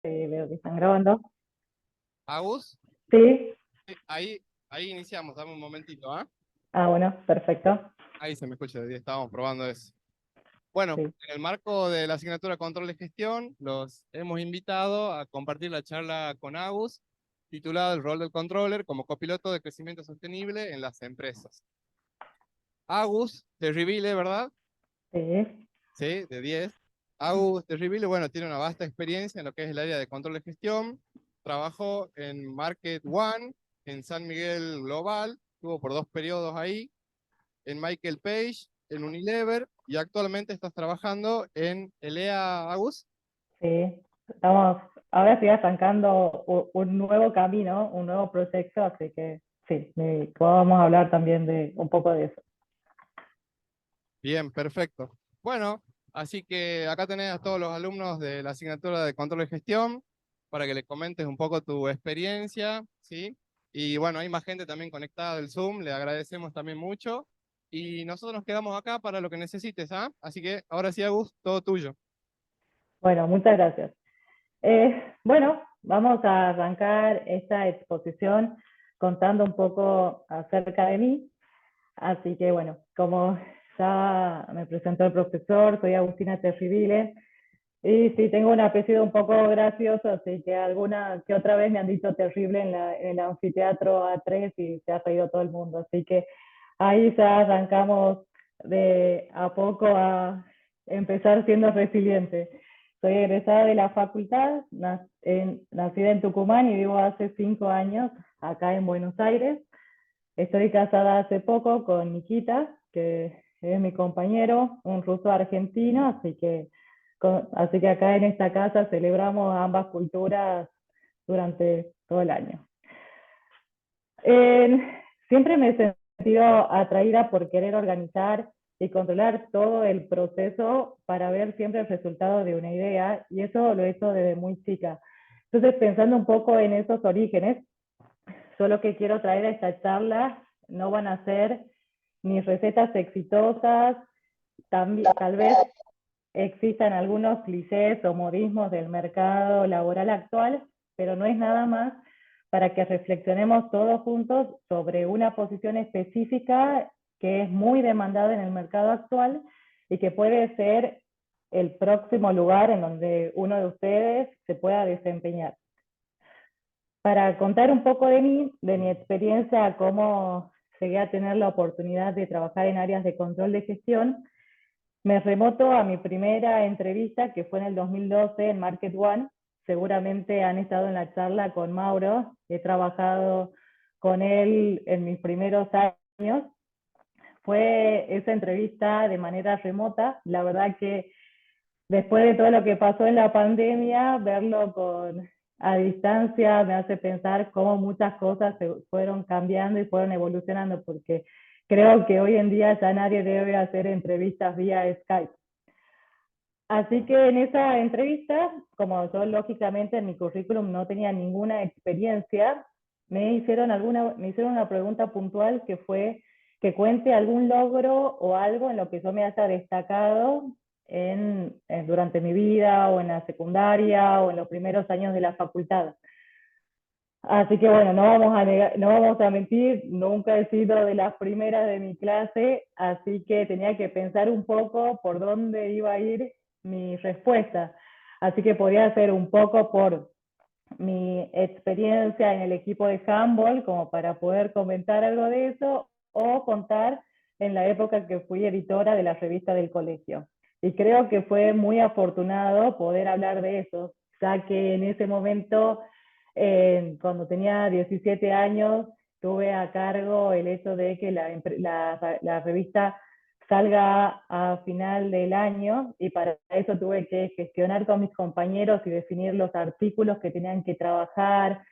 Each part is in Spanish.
Veo que están grabando. Agus, Sí. ahí iniciamos, dame un momentito, ¿ah? Ah, bueno, perfecto. Ahí se me escucha, estábamos probando eso. Bueno, Sí. en el marco de la asignatura Control de Gestión, los hemos invitado a compartir la charla con Agus, titulada El rol del controller como copiloto de crecimiento sostenible en las empresas. Agus Terribile, ¿verdad? Sí. Sí, de 10. Agus Terribile, bueno, tiene una vasta experiencia en lo que es el área de control de gestión. Trabajó en Market One, en San Miguel Global, estuvo por 2 periodos ahí, en Michael Page, en Unilever, y actualmente estás trabajando en Elea, Agus. Sí. Ahora estoy arrancando un nuevo camino, un nuevo proyecto, así que sí, vamos a hablar también de un poco de eso. Bien, perfecto. Bueno, así que acá tenés a todos los alumnos de la asignatura de control de gestión para que les comentes un poco tu experiencia, ¿sí? Y bueno, hay más gente también conectada del Zoom, le agradecemos también mucho. Y nosotros nos quedamos acá para lo que necesites, ¿ah? Así que ahora sí, Agus, todo tuyo. Bueno, muchas gracias. Bueno, vamos a arrancar esta exposición contando un poco acerca de mí. Así que bueno, como ya me presentó el profesor, soy Agustina Terribile. Y sí, tengo un apellido un poco gracioso, así que alguna que otra vez me han dicho terrible en el anfiteatro A3 y se ha reído todo el mundo. Así que ahí ya arrancamos de a poco a empezar siendo resiliente. Soy egresada de la facultad, nacida en Tucumán y vivo hace 5 años acá en Buenos Aires. Estoy casada hace poco con Nikita, que es mi compañero, un ruso argentino, así que acá en esta casa celebramos ambas culturas durante todo el año. Eh, Siempre me he sentido atraída por querer organizar y controlar todo el proceso para ver siempre el resultado de una idea, y eso lo he hecho desde muy chica. Entonces, pensando un poco en esos orígenes, yo lo que quiero traer a esta charla no van a ser ni recetas exitosas, tal vez existan algunos clichés o modismos del mercado laboral actual, pero no es nada más para que reflexionemos todos juntos sobre una posición específica que es muy demandada en el mercado actual y que puede ser el próximo lugar en donde uno de ustedes se pueda desempeñar. Para contar un poco de mí, de mi experiencia, cómo llegué a tener la oportunidad de trabajar en áreas de control de gestión, me remoto a mi primera entrevista, que fue en el 2012 en Market One. Seguramente han estado en la charla con Mauro. He trabajado con él en mis primeros años. Fue esa entrevista de manera remota. La verdad que después de todo lo que pasó en la pandemia, verlo a distancia me hace pensar cómo muchas cosas se fueron cambiando y fueron evolucionando, porque creo que hoy en día ya nadie debe hacer entrevistas vía Skype. Así que en esa entrevista, como yo lógicamente en mi currículum no tenía ninguna experiencia, me hicieron una pregunta puntual, que fue que cuente algún logro o algo en lo que yo me haya destacado durante mi vida, o en la secundaria, o en los primeros años de la facultad. Así que bueno, no vamos a mentir, nunca he sido de las primeras de mi clase, así que tenía que pensar un poco por dónde iba a ir mi respuesta. Así que podía ser un poco por mi experiencia en el equipo de handball, como para poder comentar algo de eso, o contar en la época que fui editora de la revista del colegio. Y creo que fue muy afortunado poder hablar de eso, ya que en ese momento, cuando tenía 17 años, tuve a cargo el hecho de que la revista salga a final del año, y para eso tuve que gestionar con mis compañeros y definir los artículos que tenían que trabajar,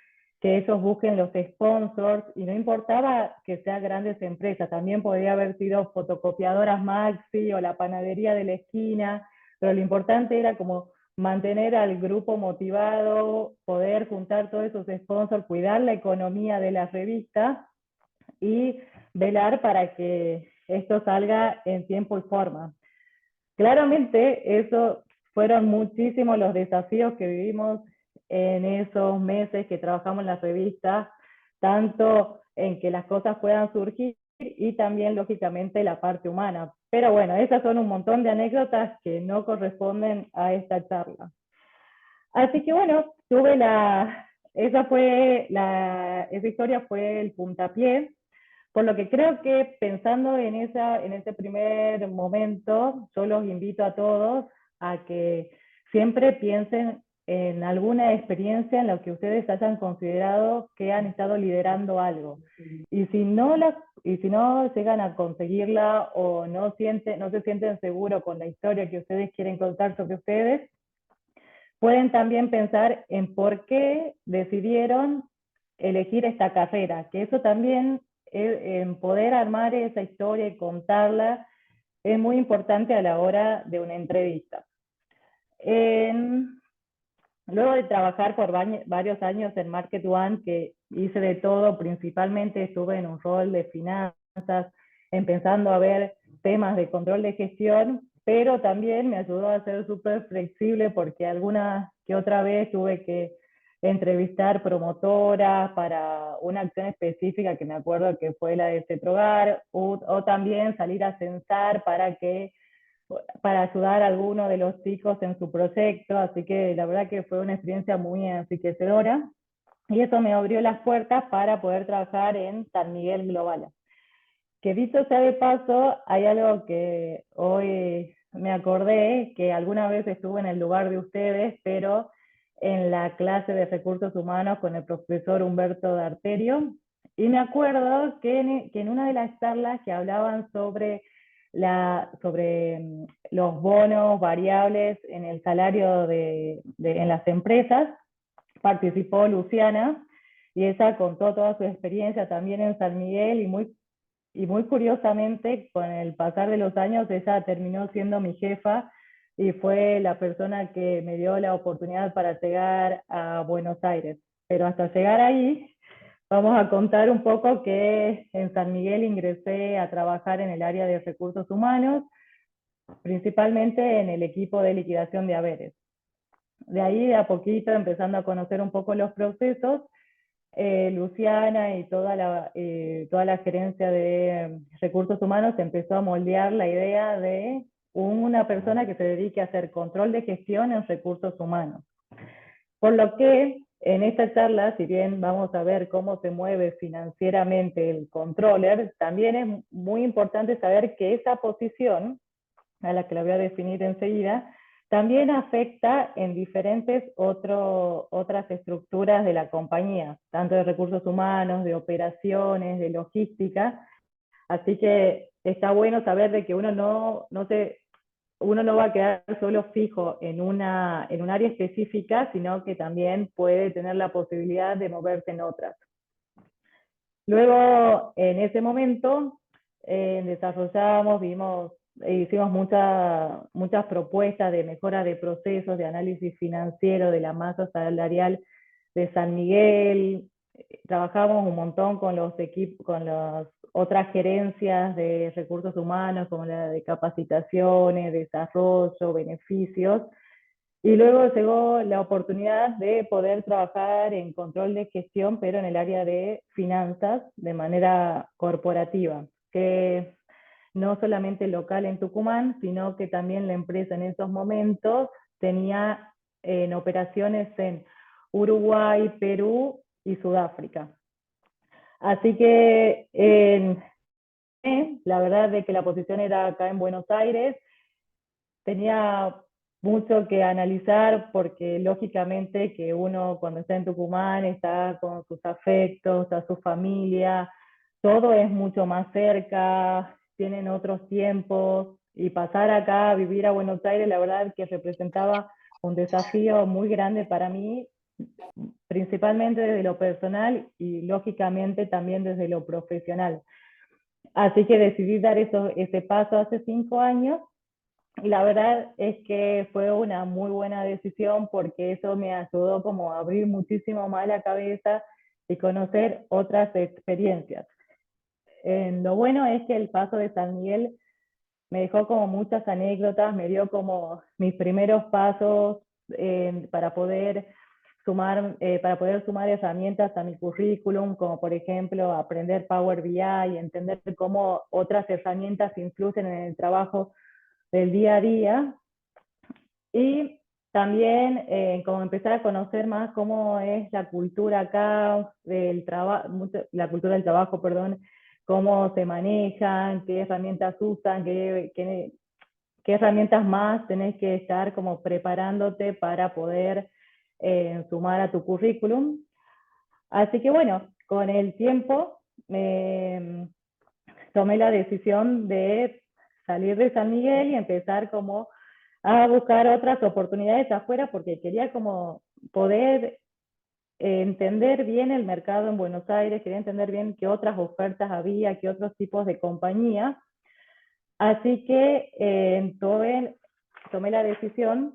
que ellos busquen los sponsors, y no importaba que sean grandes empresas, también podría haber sido fotocopiadoras Maxi o la panadería de la esquina, pero lo importante era como mantener al grupo motivado, poder juntar todos esos sponsors, cuidar la economía de la revista y velar para que esto salga en tiempo y forma. Claramente, eso fueron muchísimos los desafíos que vivimos en esos meses que trabajamos en las revistas, tanto en que las cosas puedan surgir y también, lógicamente, la parte humana. Pero bueno, esas son un montón de anécdotas que no corresponden a esta charla. Así que bueno, esa historia fue el puntapié, por lo que creo que pensando en ese primer momento, yo los invito a todos a que siempre piensen en alguna experiencia en la que ustedes hayan considerado que han estado liderando algo. Y si no llegan a conseguirla o no se sienten seguros con la historia que ustedes quieren contar sobre ustedes, pueden también pensar en por qué decidieron elegir esta carrera, que eso también, en poder armar esa historia y contarla, es muy importante a la hora de una entrevista. Luego de trabajar por varios años en Market One, que hice de todo, principalmente estuve en un rol de finanzas, empezando a ver temas de control de gestión, pero también me ayudó a ser súper flexible porque alguna que otra vez tuve que entrevistar promotoras para una acción específica que me acuerdo que fue la de Cetrogar, o también salir a censar para ayudar a alguno de los chicos en su proyecto, así que la verdad que fue una experiencia muy enriquecedora y eso me abrió las puertas para poder trabajar en San Miguel Global. Que dicho sea de paso, hay algo que hoy me acordé, que alguna vez estuve en el lugar de ustedes, pero en la clase de recursos humanos con el profesor Humberto D'Arterio, y me acuerdo que en una de las charlas que hablaban sobre los bonos variables en el salario en las empresas, participó Luciana, y ella contó toda su experiencia también en San Miguel, y muy curiosamente, con el pasar de los años, ella terminó siendo mi jefa y fue la persona que me dio la oportunidad para llegar a Buenos Aires. Pero hasta llegar ahí, vamos a contar un poco que en San Miguel ingresé a trabajar en el área de recursos humanos, principalmente en el equipo de liquidación de haberes. De ahí, de a poquito, empezando a conocer un poco los procesos, Luciana y toda la gerencia de recursos humanos empezó a moldear la idea de una persona que se dedique a hacer control de gestión en recursos humanos. Por lo que en esta charla, si bien vamos a ver cómo se mueve financieramente el controller, también es muy importante saber que esa posición, a la que la voy a definir enseguida, también afecta en diferentes otras estructuras de la compañía, tanto de recursos humanos, de operaciones, de logística. Así que está bueno saber de que uno no va a quedar solo fijo en un área específica, sino que también puede tener la posibilidad de moverse en otras. Luego, en ese momento, hicimos muchas propuestas de mejora de procesos, de análisis financiero, de la masa salarial de San Miguel. Trabajamos un montón con con las otras gerencias de recursos humanos, como la de capacitaciones, desarrollo, beneficios. Y luego llegó la oportunidad de poder trabajar en control de gestión, pero en el área de finanzas, de manera corporativa, que no solamente local en Tucumán, sino que también la empresa en esos momentos tenía operaciones en Uruguay, Perú y Sudáfrica. Así que la verdad de que la posición era acá en Buenos Aires, tenía mucho que analizar porque lógicamente que uno cuando está en Tucumán está con sus afectos, a su familia, todo es mucho más cerca, tienen otros tiempos, y pasar acá a vivir a Buenos Aires, la verdad que representaba un desafío muy grande para mí, principalmente desde lo personal y lógicamente también desde lo profesional. Así que decidí dar ese paso hace 5 años, y la verdad es que fue una muy buena decisión porque eso me ayudó como a abrir muchísimo más la cabeza y conocer otras experiencias. Lo bueno es que el paso de San Miguel me dejó como muchas anécdotas, me dio como mis primeros pasos para poder para poder sumar herramientas a mi currículum, como por ejemplo aprender Power BI, entender cómo otras herramientas influyen en el trabajo del día a día. Y también como empezar a conocer más cómo es la cultura acá, la cultura del trabajo, perdón, cómo se manejan, qué herramientas usan, qué herramientas más tenés que estar como preparándote para poder sumar a tu currículum. Así que bueno, con el tiempo tomé la decisión de salir de San Miguel y empezar como a buscar otras oportunidades afuera porque quería como poder entender bien el mercado en Buenos Aires, quería entender bien qué otras ofertas había, qué otros tipos de compañías. Así que tomé la decisión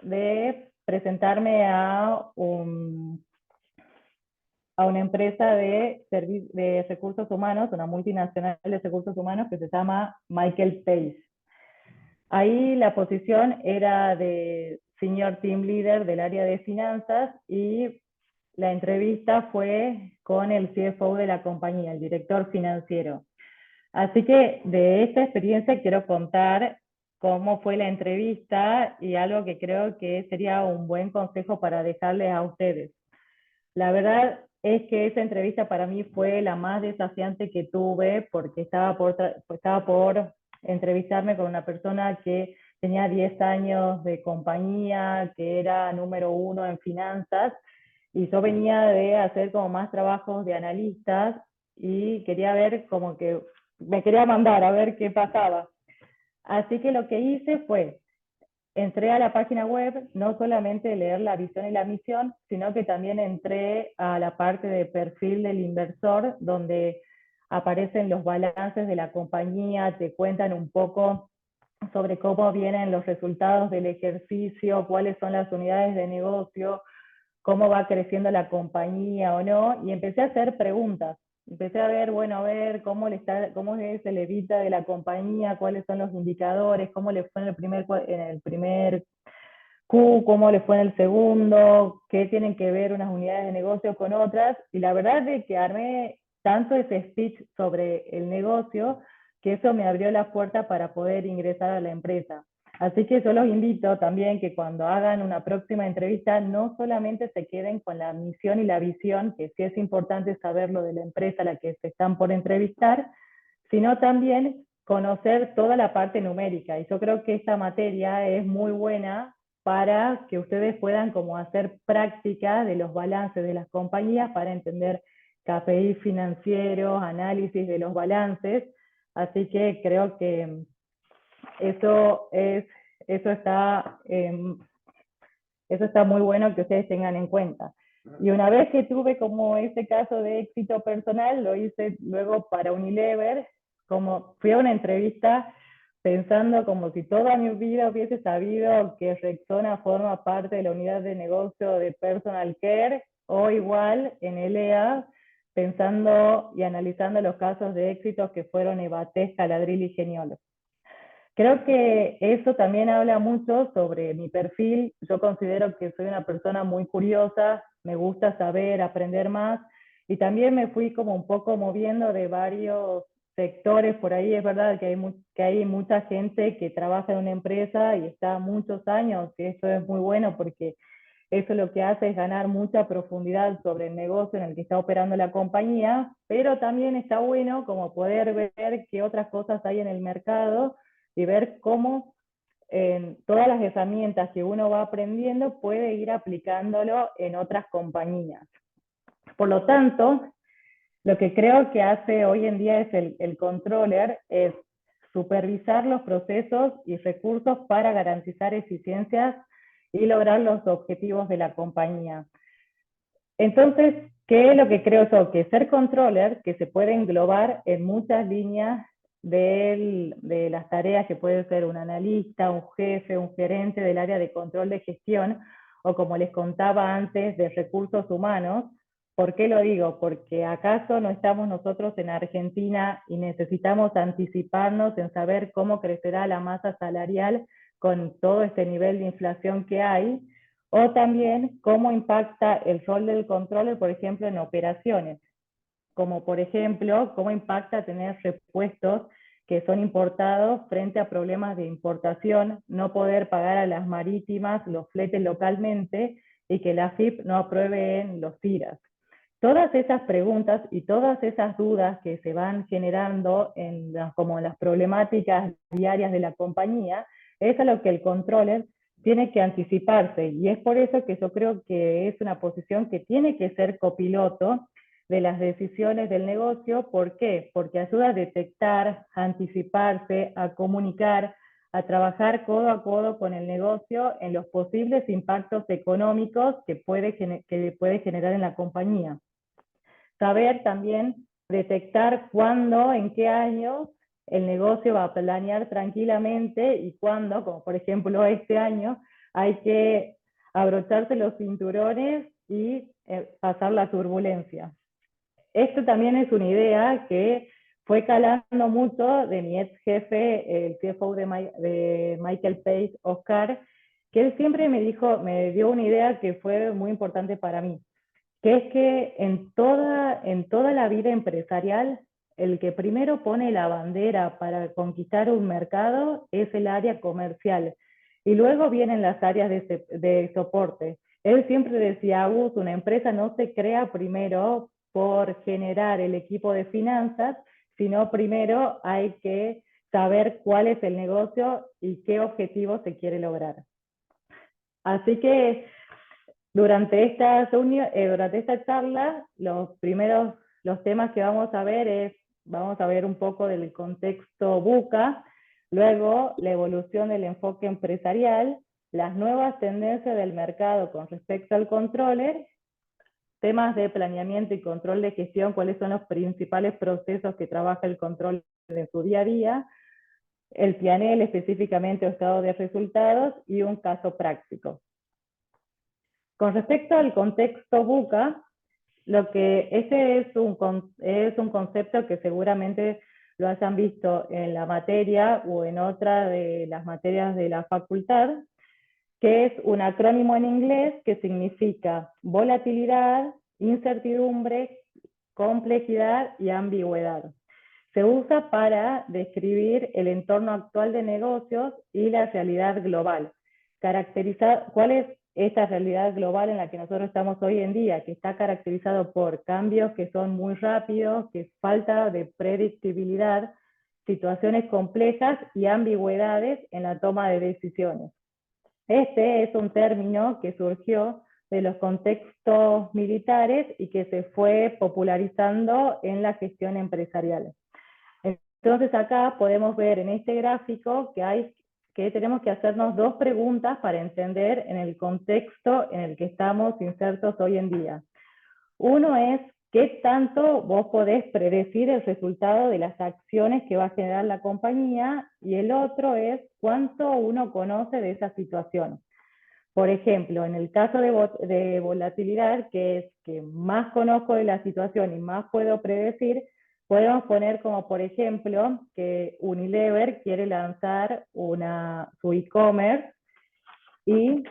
de presentarme a una empresa de recursos humanos, una multinacional de recursos humanos que se llama Michael Page. Ahí la posición era de Senior Team Leader del área de finanzas y la entrevista fue con el CFO de la compañía, el director financiero. Así que de esta experiencia quiero contar cómo fue la entrevista y algo que creo que sería un buen consejo para dejarles a ustedes. La verdad es que esa entrevista para mí fue la más desafiante que tuve porque estaba por entrevistarme con una persona que tenía 10 años de compañía, que era número 1 en finanzas, y yo venía de hacer como más trabajos de analistas y quería ver como que me quería mandar a ver qué pasaba. Así que lo que hice fue, entré a la página web, no solamente leer la visión y la misión, sino que también entré a la parte de perfil del inversor, donde aparecen los balances de la compañía, te cuentan un poco sobre cómo vienen los resultados del ejercicio, cuáles son las unidades de negocio, cómo va creciendo la compañía o no, y empecé a hacer preguntas. Empecé a ver, bueno, a ver cómo es el EBITDA de la compañía, cuáles son los indicadores, cómo le fue en el primer Q, cómo le fue en el segundo, qué tienen que ver unas unidades de negocio con otras. Y la verdad es que armé tanto ese speech sobre el negocio que eso me abrió la puerta para poder ingresar a la empresa. Así que yo los invito también que cuando hagan una próxima entrevista no solamente se queden con la misión y la visión, que sí es importante saber lo de la empresa a la que se están por entrevistar, sino también conocer toda la parte numérica. Y yo creo que esta materia es muy buena para que ustedes puedan como hacer práctica de los balances de las compañías para entender KPI financieros, análisis de los balances. Así que creo que eso está, eso está muy bueno que ustedes tengan en cuenta. Y una vez que tuve como ese caso de éxito personal, lo hice luego para Unilever, como fui a una entrevista pensando como si toda mi vida hubiese sabido que Rexona forma parte de la unidad de negocio de Personal Care, o igual en ELEA, pensando y analizando los casos de éxito que fueron Evates, Caladril y Geniolo. Creo que eso también habla mucho sobre mi perfil. Yo considero que soy una persona muy curiosa, me gusta saber, aprender más, y también me fui como un poco moviendo de varios sectores por ahí. Es verdad que hay mucha gente que trabaja en una empresa y está muchos años, y eso es muy bueno porque eso lo que hace es ganar mucha profundidad sobre el negocio en el que está operando la compañía, pero también está bueno como poder ver qué otras cosas hay en el mercado y ver cómo todas las herramientas que uno va aprendiendo puede ir aplicándolo en otras compañías. Por lo tanto, lo que creo que hace hoy en día es el controller es supervisar los procesos y recursos para garantizar eficiencias y lograr los objetivos de la compañía. Entonces, ¿qué es lo que creo yo? Que ser controller, que se puede englobar en muchas líneas de las tareas que puede ser un analista, un jefe, un gerente del área de control de gestión, o como les contaba antes, de recursos humanos. ¿Por qué lo digo? Porque acaso no estamos nosotros en Argentina y necesitamos anticiparnos en saber cómo crecerá la masa salarial con todo este nivel de inflación que hay, O también cómo impacta el rol del controller, por ejemplo, en operaciones, como por ejemplo, cómo impacta tener repuestos que son importados frente a problemas de importación, no poder pagar a las marítimas los fletes localmente y que la FIP no apruebe los TIRAs. Todas esas preguntas y todas esas dudas que se van generando como en las problemáticas diarias de la compañía, es a lo que el controller tiene que anticiparse. Y es por eso que yo creo que es una posición que tiene que ser copiloto de las decisiones del negocio. ¿Por qué? Porque ayuda a detectar, a anticiparse, a comunicar, a trabajar codo a codo con el negocio en los posibles impactos económicos que puede generar en la compañía. Saber también detectar cuándo, en qué año el negocio va a planear tranquilamente y cuándo, como por ejemplo este año, hay que abrocharse los cinturones y pasar la turbulencia. Esto también es una idea que fue calando mucho de mi ex jefe, el CFO de Michael Page, Oscar, que él siempre me dio una idea que fue muy importante para mí, que es que en toda la vida empresarial, el que primero pone la bandera para conquistar un mercado es el área comercial, y luego vienen las áreas de soporte. Él siempre decía, Agus, una empresa no se crea primero por generar el equipo de finanzas, sino primero hay que saber cuál es el negocio y qué objetivo se quiere lograr. Así que durante esta charla, los temas que vamos a ver un poco del contexto VUCA, luego la evolución del enfoque empresarial, las nuevas tendencias del mercado con respecto al controller, temas de planeamiento y control de gestión, cuáles son los principales procesos que trabaja el control en su día a día, el PNL específicamente o estado de resultados y un caso práctico. Con respecto al contexto VUCA, ese es un concepto que seguramente lo hayan visto en la materia o en otra de las materias de la facultad, que es un acrónimo en inglés que significa volatilidad, incertidumbre, complejidad y ambigüedad. Se usa para describir el entorno actual de negocios y la realidad global. ¿Cuál es esta realidad global en la que nosotros estamos hoy en día? Que está caracterizado por cambios que son muy rápidos, que es falta de predictibilidad, situaciones complejas y ambigüedades en la toma de decisiones. Este es un término que surgió de los contextos militares y que se fue popularizando en la gestión empresarial. Entonces acá podemos ver en este gráfico que tenemos que hacernos dos preguntas para entender en el contexto en el que estamos insertos hoy en día. Uno es, ¿qué tanto vos podés predecir el resultado de las acciones que va a generar la compañía? Y el otro es, ¿cuánto uno conoce de esa situación? Por ejemplo, en el caso de volatilidad, que es que más conozco de la situación y más puedo predecir, podemos poner como por ejemplo que Unilever quiere lanzar su e-commerce y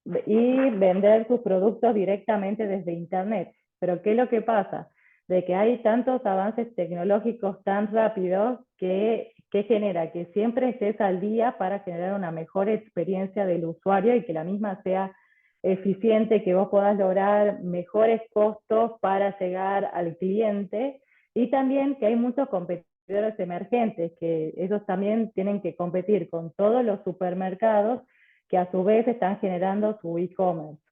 vender sus productos directamente desde Internet. Pero ¿qué es lo que pasa? De que hay tantos avances tecnológicos tan rápidos que genera que siempre estés al día para generar una mejor experiencia del usuario y que la misma sea eficiente, que vos puedas lograr mejores costos para llegar al cliente, y también que hay muchos competidores emergentes, que ellos también tienen que competir con todos los supermercados que a su vez están generando su e-commerce.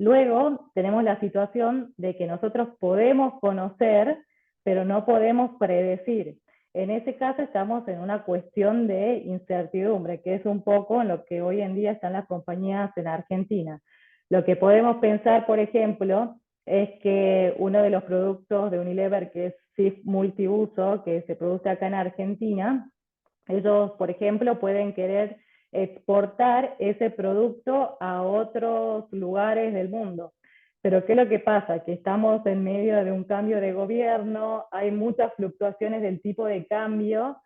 Luego tenemos la situación de que nosotros podemos conocer, pero no podemos predecir. En ese caso estamos en una cuestión de incertidumbre, que es un poco en lo que hoy en día están las compañías en Argentina. Lo que podemos pensar, por ejemplo, es que uno de los productos de Unilever, que es Cif multiuso, que se produce acá en Argentina, ellos, por ejemplo, pueden querer exportar ese producto a otros lugares del mundo. Pero ¿qué es lo que pasa? Que estamos en medio de un cambio de gobierno, hay muchas fluctuaciones del tipo de cambio,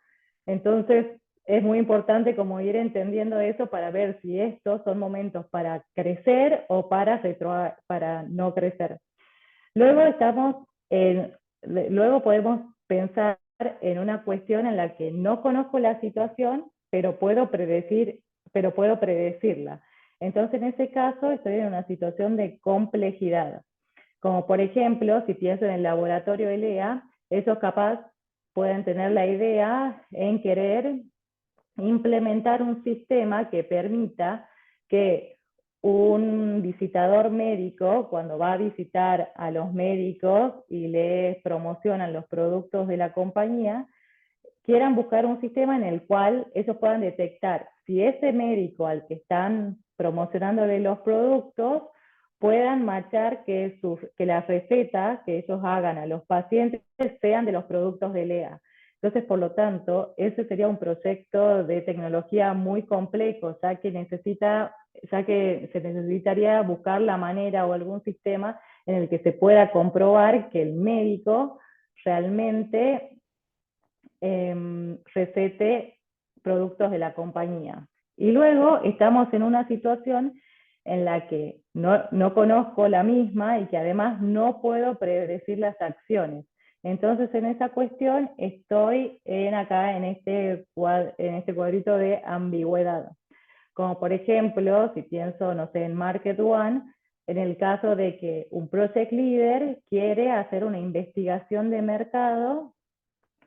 entonces es muy importante como ir entendiendo eso para ver si estos son momentos para crecer o para no crecer. Luego luego podemos pensar en una cuestión en la que no conozco la situación, pero puedo predecirla. Entonces, en ese caso, estoy en una situación de complejidad. Como por ejemplo, si pienso en el laboratorio ELEA, esos capaz pueden tener la idea en querer implementar un sistema que permita que un visitador médico, cuando va a visitar a los médicos y les promocionan los productos de la compañía, quieran buscar un sistema en el cual ellos puedan detectar si ese médico al que están promocionándole los productos puedan marchar que las recetas que ellos hagan a los pacientes sean de los productos de LEA. Entonces, por lo tanto, ese sería un proyecto de tecnología muy complejo, ya que se necesitaría buscar la manera o algún sistema en el que se pueda comprobar que el médico realmente recete productos de la compañía. Y luego estamos en una situación en la que no conozco la misma y que además no puedo predecir las acciones. Entonces, en esa cuestión estoy acá en este cuadrito de ambigüedad. Como por ejemplo, si pienso, no sé, en Market One, en el caso de que un project leader quiere hacer una investigación de mercado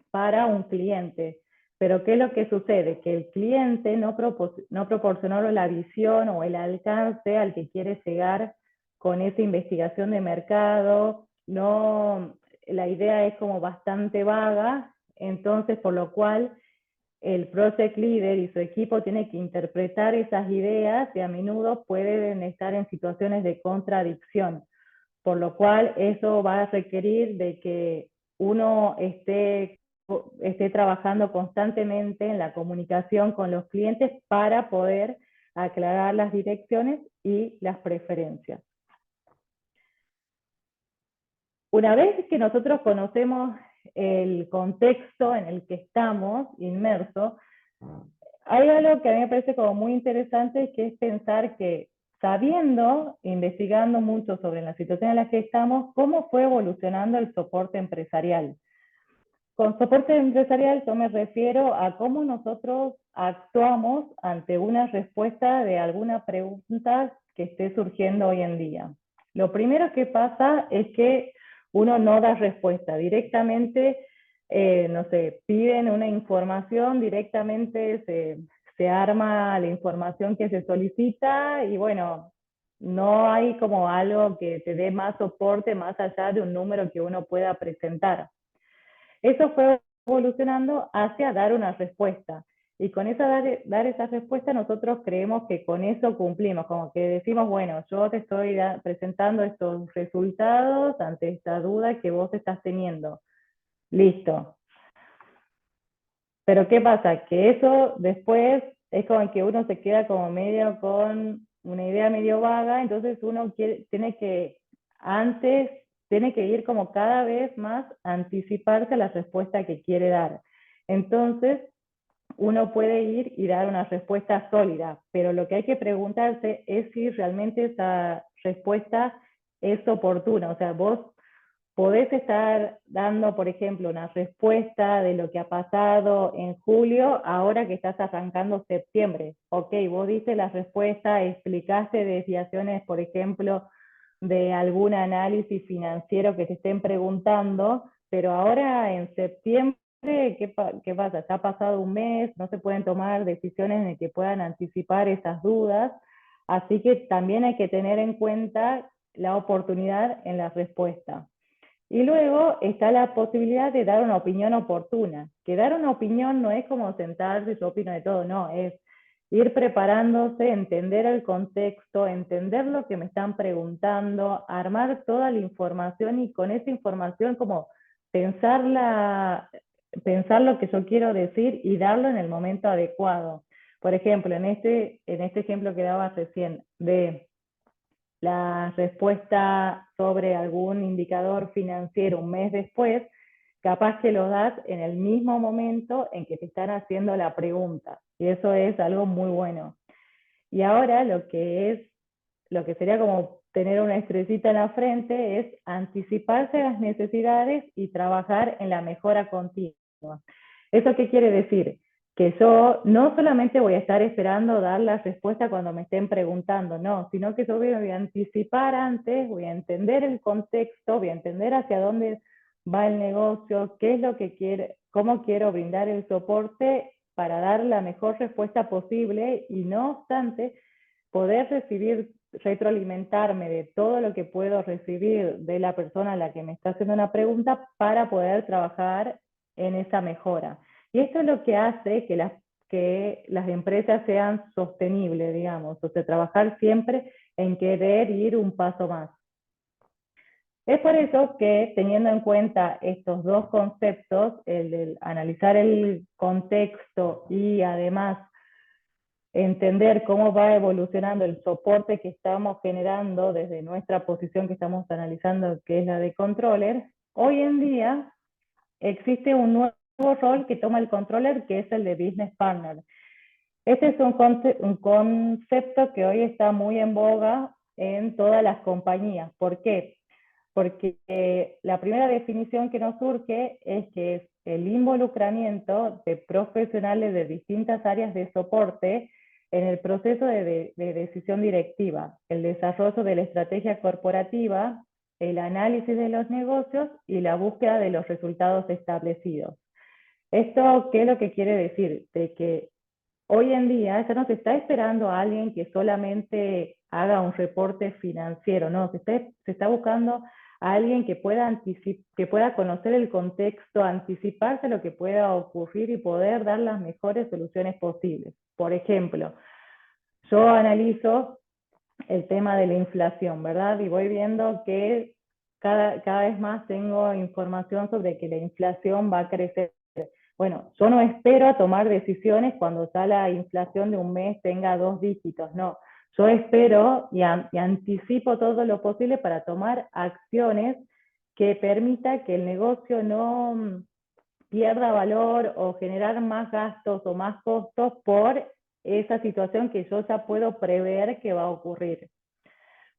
para un cliente. Pero ¿qué es lo que sucede? Que el cliente no proporcionó la visión o el alcance al que quiere llegar con esa investigación de mercado. No, la idea es como bastante vaga, entonces por lo cual el project leader y su equipo tienen que interpretar esas ideas y a menudo pueden estar en situaciones de contradicción, por lo cual eso va a requerir de que uno esté trabajando constantemente en la comunicación con los clientes para poder aclarar las direcciones y las preferencias. Una vez que nosotros conocemos el contexto en el que estamos inmersos, hay algo que a mí me parece como muy interesante, que es pensar que sabiendo, investigando mucho sobre la situación en la que estamos, cómo fue evolucionando el soporte empresarial. Con soporte empresarial yo me refiero a cómo nosotros actuamos ante una respuesta de alguna pregunta que esté surgiendo hoy en día. Lo primero que pasa es que uno no da respuesta directamente, no sé, piden una información, directamente se arma la información que se solicita y bueno, no hay como algo que te dé más soporte más allá de un número que uno pueda presentar. Eso fue evolucionando hacia dar una respuesta. Y con dar esa respuesta nosotros creemos que con eso cumplimos, como que decimos, bueno, yo te estoy presentando estos resultados ante esta duda que vos estás teniendo. Listo. Pero ¿qué pasa? Que eso después es como que uno se queda como medio con una idea medio vaga, entonces uno tiene que ir como cada vez más a anticiparse a la respuesta que quiere dar. Entonces, uno puede ir y dar una respuesta sólida, pero lo que hay que preguntarse es si realmente esa respuesta es oportuna. O sea, vos podés estar dando, por ejemplo, una respuesta de lo que ha pasado en julio, ahora que estás arrancando septiembre. Ok, vos diste la respuesta, explicaste desviaciones, por ejemplo, de algún análisis financiero que te estén preguntando, pero ahora en septiembre, ¿qué pasa? Ya ha pasado un mes, no se pueden tomar decisiones en que puedan anticipar esas dudas, así que también hay que tener en cuenta la oportunidad en la respuesta. Y luego está la posibilidad de dar una opinión oportuna, que dar una opinión no es como sentarse y yo opino de todo, no, es ir preparándose, entender el contexto, entender lo que me están preguntando, armar toda la información y con esa información como pensar lo que yo quiero decir y darlo en el momento adecuado. Por ejemplo, en este ejemplo que daba recién de la respuesta sobre algún indicador financiero un mes después, capaz que lo das en el mismo momento en que te están haciendo la pregunta. Y eso es algo muy bueno. Y ahora lo que sería como tener una estrellita en la frente es anticiparse a las necesidades y trabajar en la mejora continua. ¿Eso qué quiere decir? Que yo no solamente voy a estar esperando dar la respuesta cuando me estén preguntando, no, sino que yo voy a anticipar antes, voy a entender el contexto, voy a entender hacia dónde va el negocio, qué es lo que quiere, cómo quiero brindar el soporte para dar la mejor respuesta posible y no obstante poder recibir, retroalimentarme de todo lo que puedo recibir de la persona a la que me está haciendo una pregunta para poder trabajar en esa mejora. Y esto es lo que hace que las empresas sean sostenibles, digamos, o sea, trabajar siempre en querer ir un paso más. Es por eso que, teniendo en cuenta estos dos conceptos, el de analizar el contexto y además entender cómo va evolucionando el soporte que estamos generando desde nuestra posición que estamos analizando, que es la de controller, hoy en día existe un nuevo rol que toma el controller, que es el de business partner. Este es un concepto que hoy está muy en boga en todas las compañías. ¿Por qué? Porque la primera definición que nos surge es que es el involucramiento de profesionales de distintas áreas de soporte en el proceso de decisión directiva, el desarrollo de la estrategia corporativa, el análisis de los negocios y la búsqueda de los resultados establecidos. ¿Esto qué es lo que quiere decir? De que hoy en día ya no se está esperando a alguien que solamente haga un reporte financiero, no, se está buscando a alguien que pueda conocer el contexto, anticiparse a lo que pueda ocurrir y poder dar las mejores soluciones posibles. Por ejemplo, yo analizo el tema de la inflación, ¿verdad? Y voy viendo que cada vez más tengo información sobre que la inflación va a crecer. Bueno, yo no espero a tomar decisiones cuando ya la inflación de un mes tenga 2 dígitos, no. Yo espero y anticipo todo lo posible para tomar acciones que permita que el negocio no pierda valor o generar más gastos o más costos por esa situación que yo ya puedo prever que va a ocurrir.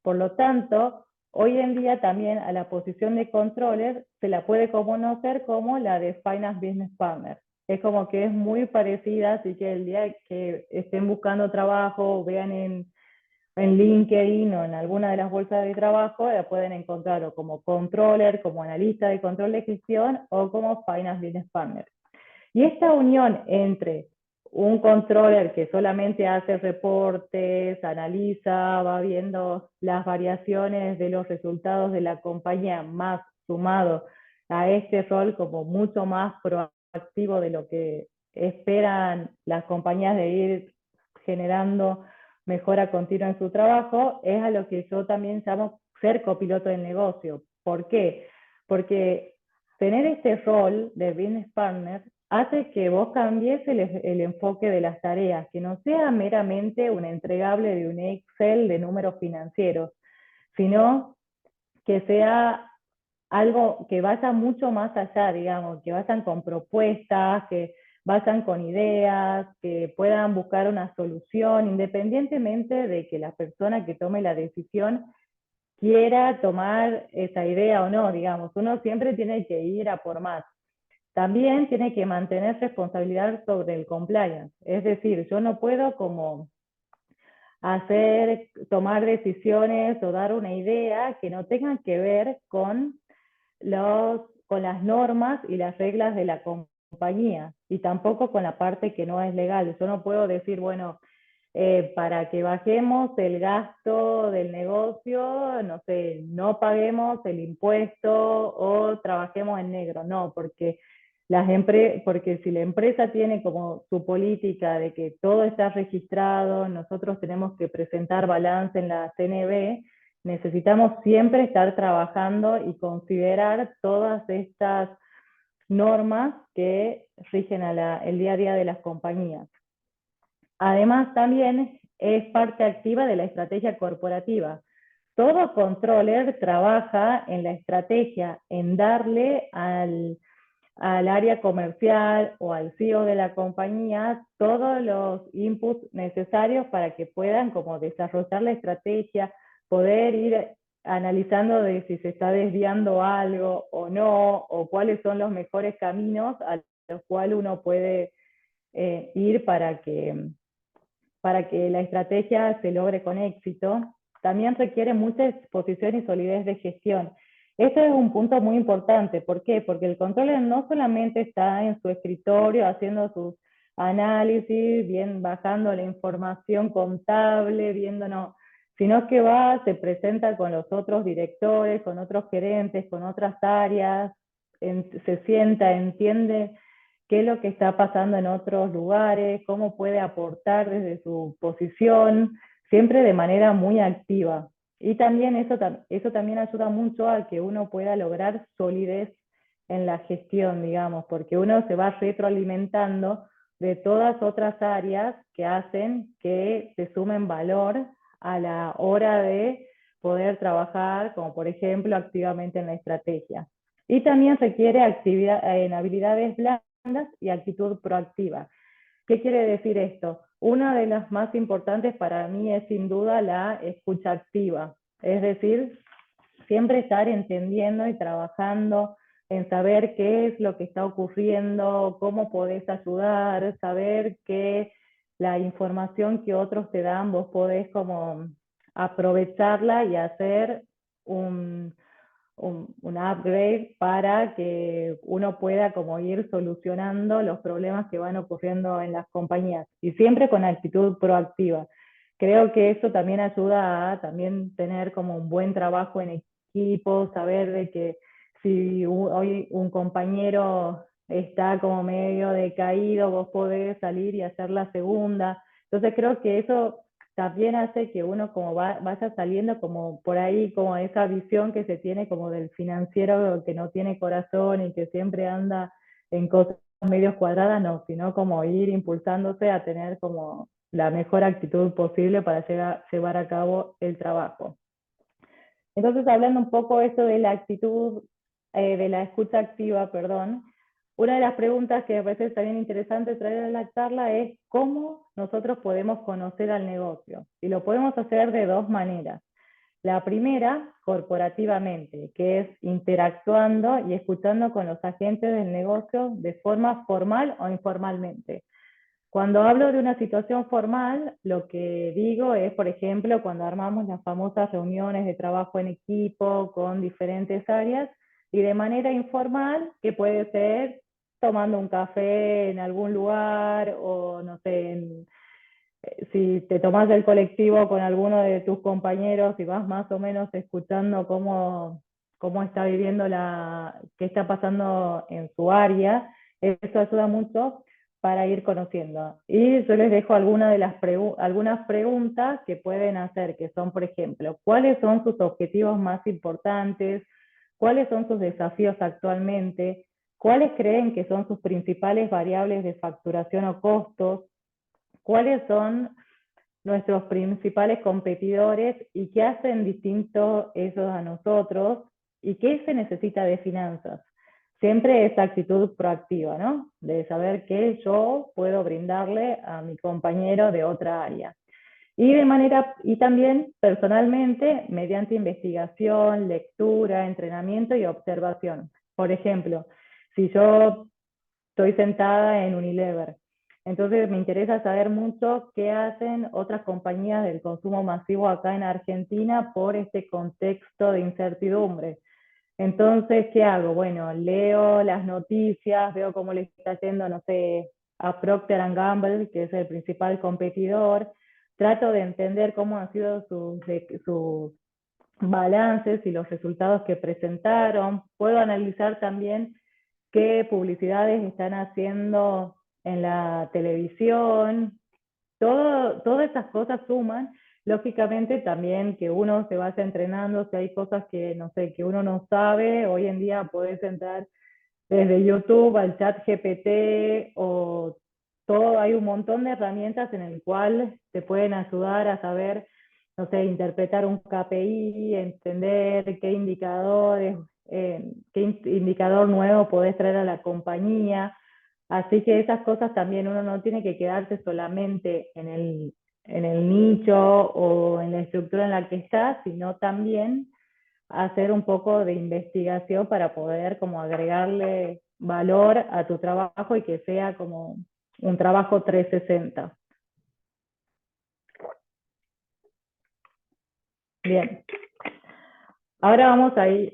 Por lo tanto, hoy en día también a la posición de controller se la puede conocer como la de Finance Business Partner. Es como que es muy parecida, así que el día que estén buscando trabajo, vean en LinkedIn o en alguna de las bolsas de trabajo, la pueden encontrar o como controller, como analista de control de gestión o como Finance Business Partner. Y esta unión entre un controller que solamente hace reportes, analiza, va viendo las variaciones de los resultados de la compañía, más sumado a este rol como mucho más proactivo de lo que esperan las compañías de ir generando mejora continua en su trabajo, es a lo que yo también llamo ser copiloto del negocio. ¿Por qué? Porque tener este rol de business partner hace que vos cambies el enfoque de las tareas, que no sea meramente un entregable de un Excel de números financieros, sino que sea algo que vaya mucho más allá, digamos, que vayan con propuestas, que vayan con ideas, que puedan buscar una solución, independientemente de que la persona que tome la decisión quiera tomar esa idea o no, digamos, uno siempre tiene que ir a por más. También tiene que mantener responsabilidad sobre el compliance, es decir, yo no puedo como tomar decisiones o dar una idea que no tengan que ver con las normas y las reglas de la compañía y tampoco con la parte que no es legal. Yo no puedo decir, bueno, para que bajemos el gasto del negocio, no sé, no paguemos el impuesto o trabajemos en negro. No, porque porque si la empresa tiene como su política de que todo está registrado, nosotros tenemos que presentar balance en la CNB, necesitamos siempre estar trabajando y considerar todas estas normas que rigen el día a día de las compañías. Además, también es parte activa de la estrategia corporativa. Todo controller trabaja en la estrategia, en darle al área comercial o al CEO de la compañía todos los inputs necesarios para que puedan como desarrollar la estrategia, poder ir analizando de si se está desviando algo o no, o cuáles son los mejores caminos a los cuales uno puede ir para que la estrategia se logre con éxito. También requiere mucha exposición y solidez de gestión. Este es un punto muy importante. ¿Por qué? Porque el controller no solamente está en su escritorio haciendo sus análisis, bien bajando la información contable, viendo, no, sino que va, se presenta con los otros directores, con otros gerentes, con otras áreas, se sienta, entiende qué es lo que está pasando en otros lugares, cómo puede aportar desde su posición, siempre de manera muy activa. Y también eso también ayuda mucho a que uno pueda lograr solidez en la gestión, digamos, porque uno se va retroalimentando de todas otras áreas que hacen que se sumen valor a la hora de poder trabajar, como por ejemplo activamente en la estrategia. Y también requiere actividad, en habilidades blandas y actitud proactiva. ¿Qué quiere decir esto? Una de las más importantes para mí es sin duda la escucha activa, es decir, siempre estar entendiendo y trabajando en saber qué es lo que está ocurriendo, cómo podés ayudar, saber que la información que otros te dan vos podés como aprovecharla y hacer un, un upgrade para que uno pueda como ir solucionando los problemas que van ocurriendo en las compañías y siempre con actitud proactiva. Creo que eso también ayuda a también tener como un buen trabajo en equipo, saber de que si hoy un compañero está como medio decaído, vos podés salir y hacer la segunda. Entonces creo que eso también hace que uno como vaya saliendo como por ahí, como esa visión que se tiene como del financiero que no tiene corazón y que siempre anda en cosas medios cuadradas, no, sino como ir impulsándose a tener como la mejor actitud posible para llevar a cabo el trabajo. Entonces, hablando un poco esto de la actitud, de la escucha activa, perdón, una de las preguntas que me parece también interesante traer a la charla es cómo nosotros podemos conocer al negocio. Y lo podemos hacer de dos maneras. La primera, corporativamente, que es interactuando y escuchando con los agentes del negocio de forma formal o informalmente. Cuando hablo de una situación formal, lo que digo es, por ejemplo, cuando armamos las famosas reuniones de trabajo en equipo con diferentes áreas, y de manera informal, que puede ser tomando un café en algún lugar, o no sé, si te tomas el colectivo con alguno de tus compañeros y vas más o menos escuchando cómo está viviendo qué está pasando en su área, eso ayuda mucho para ir conociendo. Y yo les dejo algunas preguntas que pueden hacer, que son, por ejemplo, ¿cuáles son sus objetivos más importantes? ¿Cuáles son sus desafíos actualmente? ¿Cuáles creen que son sus principales variables de facturación o costos? ¿Cuáles son nuestros principales competidores y qué hacen distinto ellos a nosotros y qué se necesita de finanzas? Siempre esa actitud proactiva, ¿no? De saber qué yo puedo brindarle a mi compañero de otra área. Y también personalmente, mediante investigación, lectura, entrenamiento y observación. Por ejemplo, si yo estoy sentada en Unilever, entonces me interesa saber mucho qué hacen otras compañías del consumo masivo acá en Argentina por este contexto de incertidumbre. Entonces, ¿qué hago? Bueno, leo las noticias, veo cómo le está yendo, no sé, a Procter Gamble, que es el principal competidor, trato de entender cómo han sido sus balances y los resultados que presentaron. Puedo analizar también qué publicidades están haciendo en la televisión. Todas esas cosas suman. Lógicamente también que uno se vaya entrenando, si hay cosas que, no sé, que uno no sabe, hoy en día podés entrar desde YouTube al chat GPT o todo, hay un montón de herramientas en el cual te pueden ayudar a saber no sé, interpretar un KPI, entender qué indicadores, indicador nuevo podés traer a la compañía. Así que esas cosas también uno no tiene que quedarse solamente en el nicho o en la estructura en la que está, sino también hacer un poco de investigación para poder como agregarle valor a tu trabajo y que sea como un trabajo 360. Bien. Ahora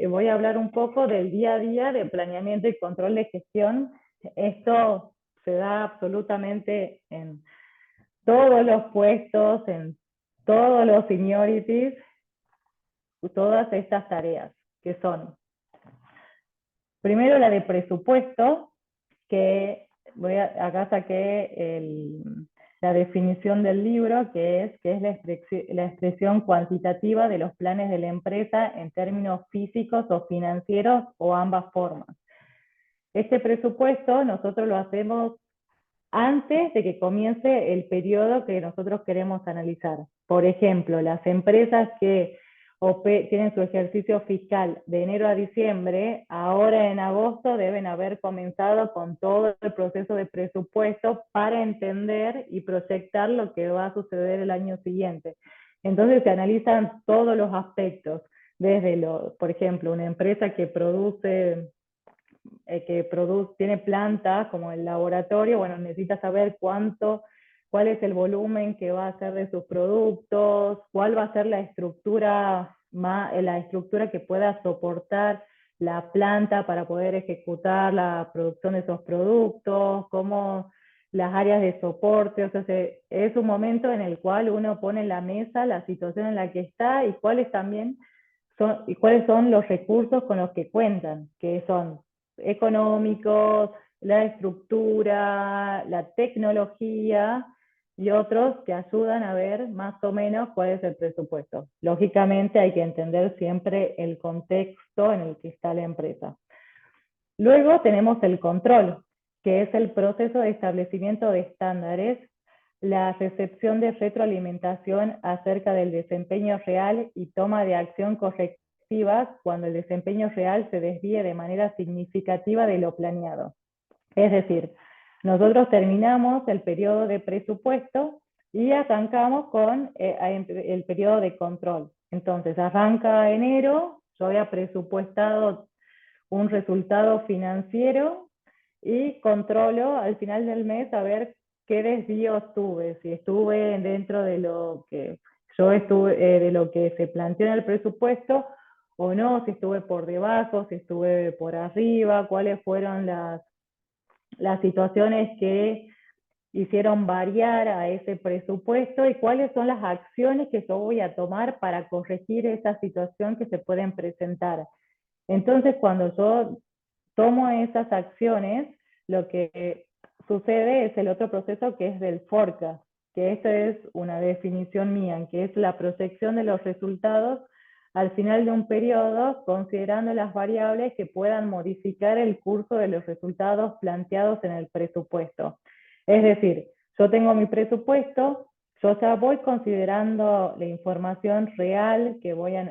voy a hablar un poco del día a día de planeamiento y control de gestión. Esto se da absolutamente en todos los puestos, en todos los seniorities, todas estas tareas, que son, primero la de presupuesto, que acá saqué la definición del libro, que es la expresión cuantitativa de los planes de la empresa en términos físicos o financieros o ambas formas. Este presupuesto nosotros lo hacemos antes de que comience el periodo que nosotros queremos analizar. Por ejemplo, las empresas que tienen su ejercicio fiscal de enero a diciembre, ahora en agosto deben haber comenzado con todo el proceso de presupuesto para entender y proyectar lo que va a suceder el año siguiente. Entonces se analizan todos los aspectos, desde por ejemplo, una empresa que tiene plantas como el laboratorio, bueno, necesita saber cuál es el volumen que va a hacer de sus productos, cuál va a ser la estructura que pueda soportar la planta para poder ejecutar la producción de esos productos, cómo las áreas de soporte, o sea, es un momento en el cual uno pone en la mesa la situación en la que está y cuáles son los recursos con los que cuentan, que son económicos, la estructura, la tecnología y otros que ayudan a ver más o menos cuál es el presupuesto. Lógicamente hay que entender siempre el contexto en el que está la empresa. Luego tenemos el control, que es el proceso de establecimiento de estándares, la recepción de retroalimentación acerca del desempeño real y toma de acción correctiva cuando el desempeño real se desvíe de manera significativa de lo planeado. Es decir, nosotros terminamos el periodo de presupuesto y arrancamos con el periodo de control. Entonces, arranca enero, yo había presupuestado un resultado financiero y controlo al final del mes a ver qué desvíos tuve, si estuve dentro de lo que de lo que se planteó en el presupuesto o no, si estuve por debajo, si estuve por arriba, cuáles fueron las situaciones que hicieron variar a ese presupuesto y cuáles son las acciones que yo voy a tomar para corregir esa situación que se pueden presentar. Entonces, cuando yo tomo esas acciones, lo que sucede es el otro proceso que es del forecast, que esta es una definición mía, que es la proyección de los resultados al final de un periodo, considerando las variables que puedan modificar el curso de los resultados planteados en el presupuesto. Es decir, yo tengo mi presupuesto, yo ya voy considerando la información real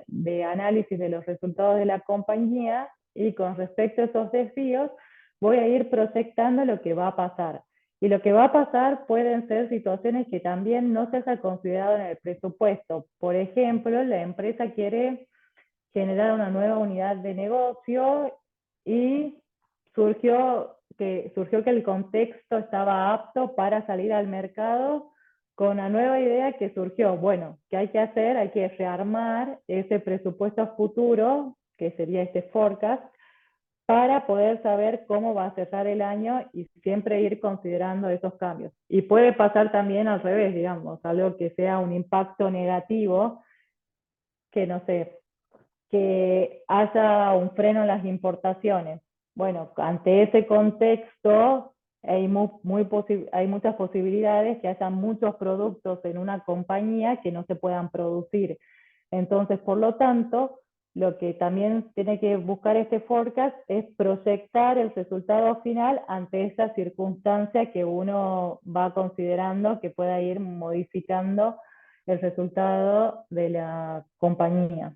de análisis de los resultados de la compañía y con respecto a esos desvíos voy a ir proyectando lo que va a pasar. Y lo que va a pasar pueden ser situaciones que también no se haya considerado en el presupuesto. Por ejemplo, la empresa quiere generar una nueva unidad de negocio y surgió que el contexto estaba apto para salir al mercado con la nueva idea que surgió. Bueno, ¿qué hay que hacer? Hay que rearmar ese presupuesto futuro, que sería este forecast, para poder saber cómo va a cerrar el año y siempre ir considerando esos cambios. Y puede pasar también al revés, digamos, algo que sea un impacto negativo, que no sé, que haya un freno en las importaciones. Bueno, ante ese contexto hay muchas posibilidades que haya muchos productos en una compañía que no se puedan producir. Entonces, por lo tanto, lo que también tiene que buscar este forecast es proyectar el resultado final ante esa circunstancia que uno va considerando que pueda ir modificando el resultado de la compañía.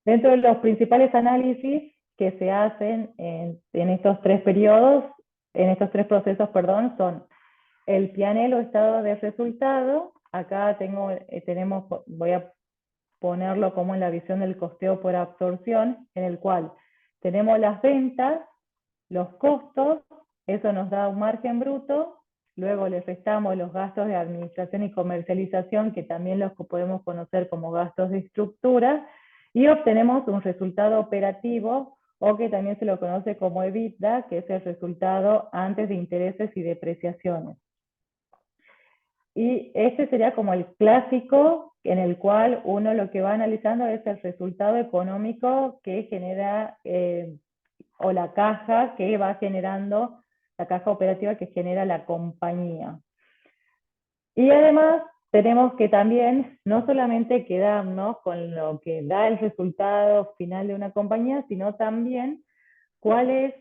Dentro de los principales análisis que se hacen en estos tres periodos, en estos tres procesos, perdón, son el P&L o estado de resultado. Acá voy a ponerlo como en la visión del costeo por absorción, en el cual tenemos las ventas, los costos, eso nos da un margen bruto, luego le restamos los gastos de administración y comercialización, que también los podemos conocer como gastos de estructura, y obtenemos un resultado operativo, o que también se lo conoce como EBITDA, que es el resultado antes de intereses y depreciaciones. Y este sería como el clásico en el cual uno lo que va analizando es el resultado económico que genera, o la caja que va generando, la caja operativa que genera la compañía. Y además tenemos que también no solamente quedarnos con lo que da el resultado final de una compañía, sino también cuál es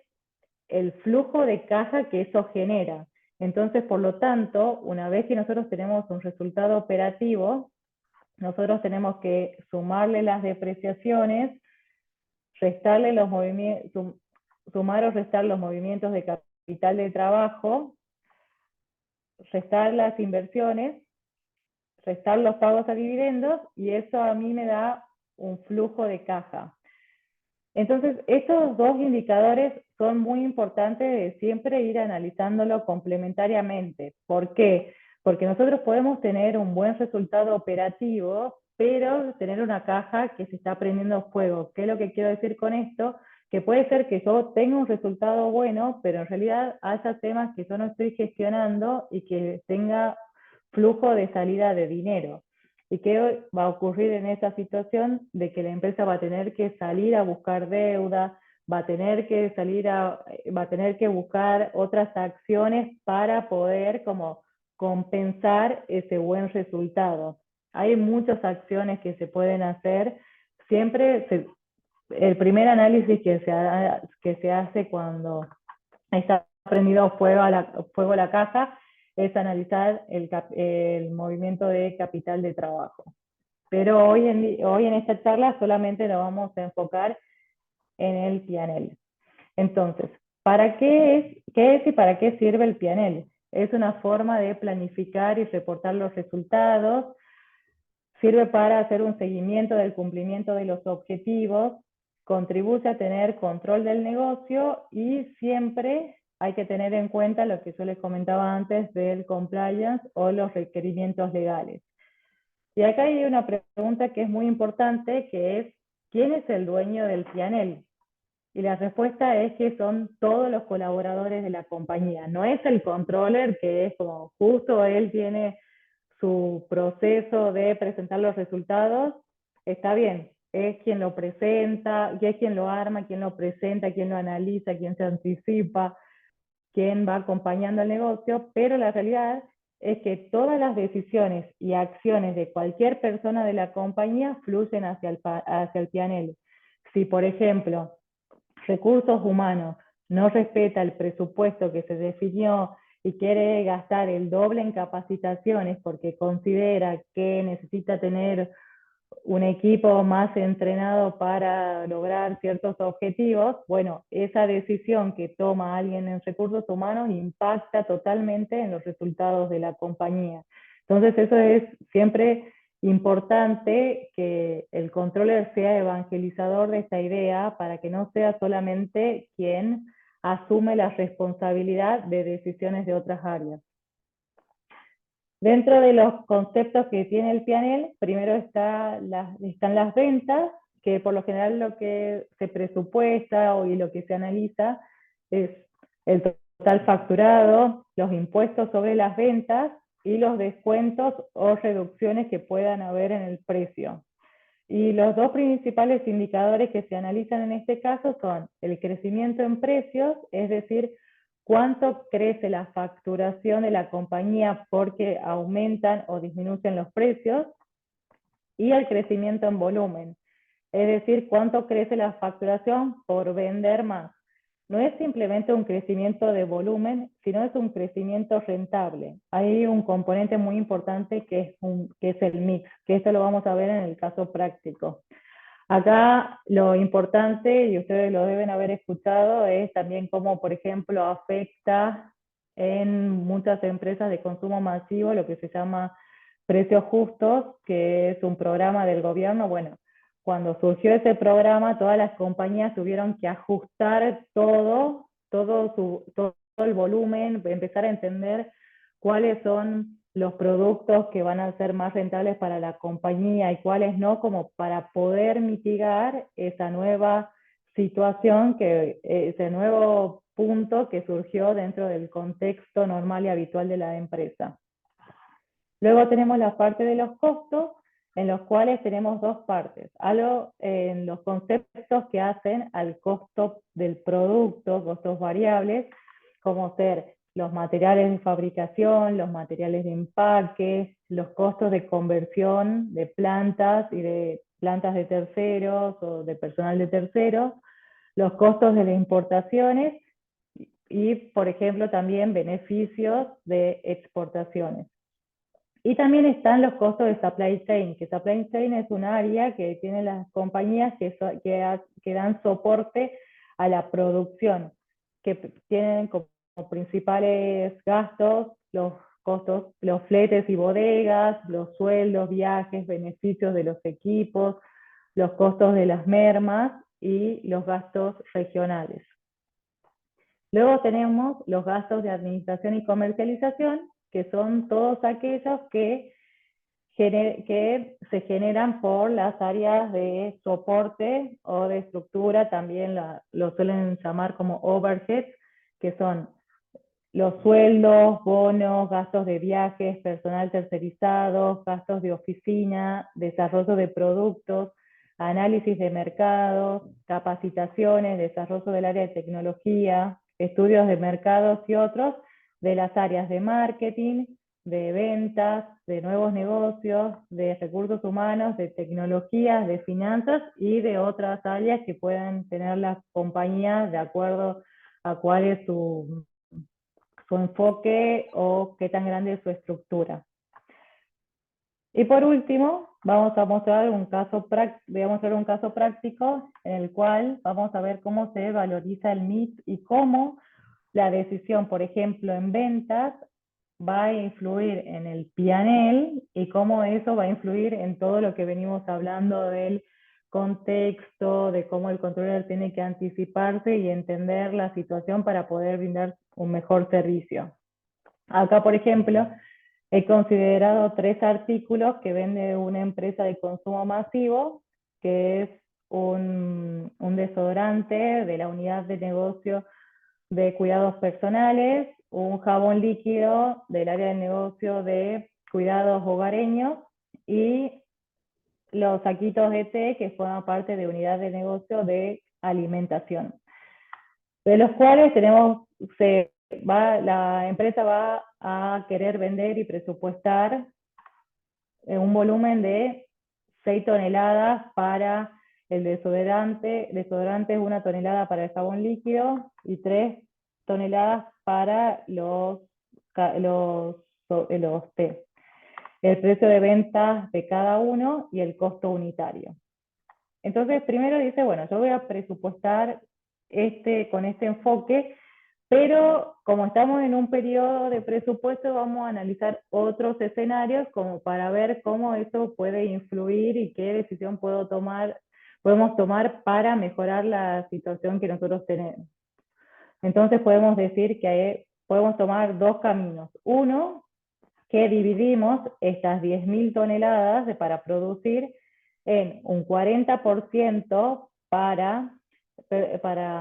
el flujo de caja que eso genera. Entonces, por lo tanto, una vez que nosotros tenemos un resultado operativo, nosotros tenemos que sumarle las depreciaciones, restarle los movimientos, sumar o restar los movimientos de capital de trabajo, restar las inversiones, restar los pagos a dividendos, y eso a mí me da un flujo de caja. Entonces, estos dos indicadores son muy importantes de siempre ir analizándolo complementariamente. ¿Por qué? Porque nosotros podemos tener un buen resultado operativo, pero tener una caja que se está prendiendo fuego. ¿Qué es lo que quiero decir con esto? Que puede ser que yo tenga un resultado bueno, pero en realidad haya temas que yo no estoy gestionando y que tenga flujo de salida de dinero. ¿Y qué va a ocurrir en esa situación? De que la empresa va a tener que salir a buscar deuda, va a tener que buscar otras acciones para poder como compensar ese buen resultado. Hay muchas acciones que se pueden hacer. El primer análisis que se hace cuando está prendido fuego la caja es analizar el movimiento de capital de trabajo. Pero hoy en esta charla solamente nos vamos a enfocar en el P&L. Entonces, ¿qué es y para qué sirve el P&L? Es una forma de planificar y reportar los resultados, sirve para hacer un seguimiento del cumplimiento de los objetivos, contribuye a tener control del negocio, y siempre hay que tener en cuenta lo que yo les comentaba antes del compliance o los requerimientos legales. Y acá hay una pregunta que es muy importante, que es, ¿quién es el dueño del P&L? Y la respuesta es que son todos los colaboradores de la compañía. No es el controller, que es como justo él tiene su proceso de presentar los resultados. Está bien, es quien lo presenta, y es quien lo arma, quien lo presenta, quien lo analiza, quien se anticipa, quien va acompañando el negocio, pero la realidad es que todas las decisiones y acciones de cualquier persona de la compañía fluyen hacia el P&L. Si, por ejemplo, recursos humanos no respeta el presupuesto que se definió y quiere gastar el doble en capacitaciones porque considera que necesita tener un equipo más entrenado para lograr ciertos objetivos, bueno, esa decisión que toma alguien en recursos humanos impacta totalmente en los resultados de la compañía. Entonces, eso es siempre importante, que el controller sea evangelizador de esta idea, para que no sea solamente quien asume la responsabilidad de decisiones de otras áreas. Dentro de los conceptos que tiene el P&L, primero están las ventas, que por lo general lo que se presupuesta y lo que se analiza es el total facturado, los impuestos sobre las ventas y los descuentos o reducciones que puedan haber en el precio. Y los dos principales indicadores que se analizan en este caso son el crecimiento en precios, es decir, cuánto crece la facturación de la compañía porque aumentan o disminuyen los precios, y el crecimiento en volumen, es decir, cuánto crece la facturación por vender más. no es simplemente un crecimiento de volumen, sino es un crecimiento rentable. Hay un componente muy importante que es el mix, que esto lo vamos a ver en el caso práctico. Acá lo importante, y ustedes lo deben haber escuchado, es también cómo, por ejemplo, afecta en muchas empresas de consumo masivo lo que se llama precios justos, que es un programa del gobierno. Bueno, cuando surgió ese programa, todas las compañías tuvieron que ajustar todo el volumen, empezar a entender cuáles son los productos que van a ser más rentables para la compañía y cuáles no, como para poder mitigar esa nueva situación, ese nuevo punto que surgió dentro del contexto normal y habitual de la empresa. Luego tenemos la parte de los costos, en los cuales tenemos dos partes. Algo en los conceptos que hacen al costo del producto, costos variables, como ser los materiales de fabricación, los materiales de empaque, los costos de conversión de plantas y de plantas de terceros o de personal de terceros, los costos de las importaciones y, por ejemplo, también beneficios de exportaciones. Y también están los costos de supply chain, que supply chain es un área que tienen las compañías que dan soporte a la producción, que tienen como principales gastos los costos, los fletes y bodegas, los sueldos, viajes, beneficios de los equipos, los costos de las mermas y los gastos regionales. Luego tenemos los gastos de administración y comercialización, que son todos aquellos que se generan por las áreas de soporte o de estructura, también lo suelen llamar como overhead, que son los sueldos, bonos, gastos de viajes, personal tercerizado, gastos de oficina, desarrollo de productos, análisis de mercados, capacitaciones, desarrollo del área de tecnología, estudios de mercados y otros de las áreas de marketing, de ventas, de nuevos negocios, de recursos humanos, de tecnologías, de finanzas y de otras áreas que puedan tener las compañías de acuerdo a cuál es su enfoque o qué tan grande es su estructura. Y por último, vamos a mostrar un caso práctico en el cual vamos a ver cómo se valoriza el mix y cómo la decisión, por ejemplo, en ventas, va a influir en el P&L y cómo eso va a influir en todo lo que venimos hablando del contexto, de cómo el controller tiene que anticiparse y entender la situación para poder brindar un mejor servicio. Acá, por ejemplo, he considerado 3 artículos que vende una empresa de consumo masivo, que es un desodorante de la unidad de negocio de cuidados personales, un jabón líquido del área de negocio de cuidados hogareños y los saquitos de té que forman parte de unidad de negocio de alimentación. De los cuales la empresa va a querer vender y presupuestar un volumen de 6 toneladas para el desodorante, es 1 tonelada para el jabón líquido y 3 toneladas para los té. El precio de ventas de cada uno y el costo unitario. Entonces, primero dice, bueno, yo voy a presupuestar con este enfoque, pero como estamos en un periodo de presupuesto, vamos a analizar otros escenarios como para ver cómo eso puede influir y qué decisión podemos tomar para mejorar la situación que nosotros tenemos. Entonces podemos decir que podemos tomar 2 caminos. Uno, que dividimos estas 10.000 toneladas para producir en un 40% para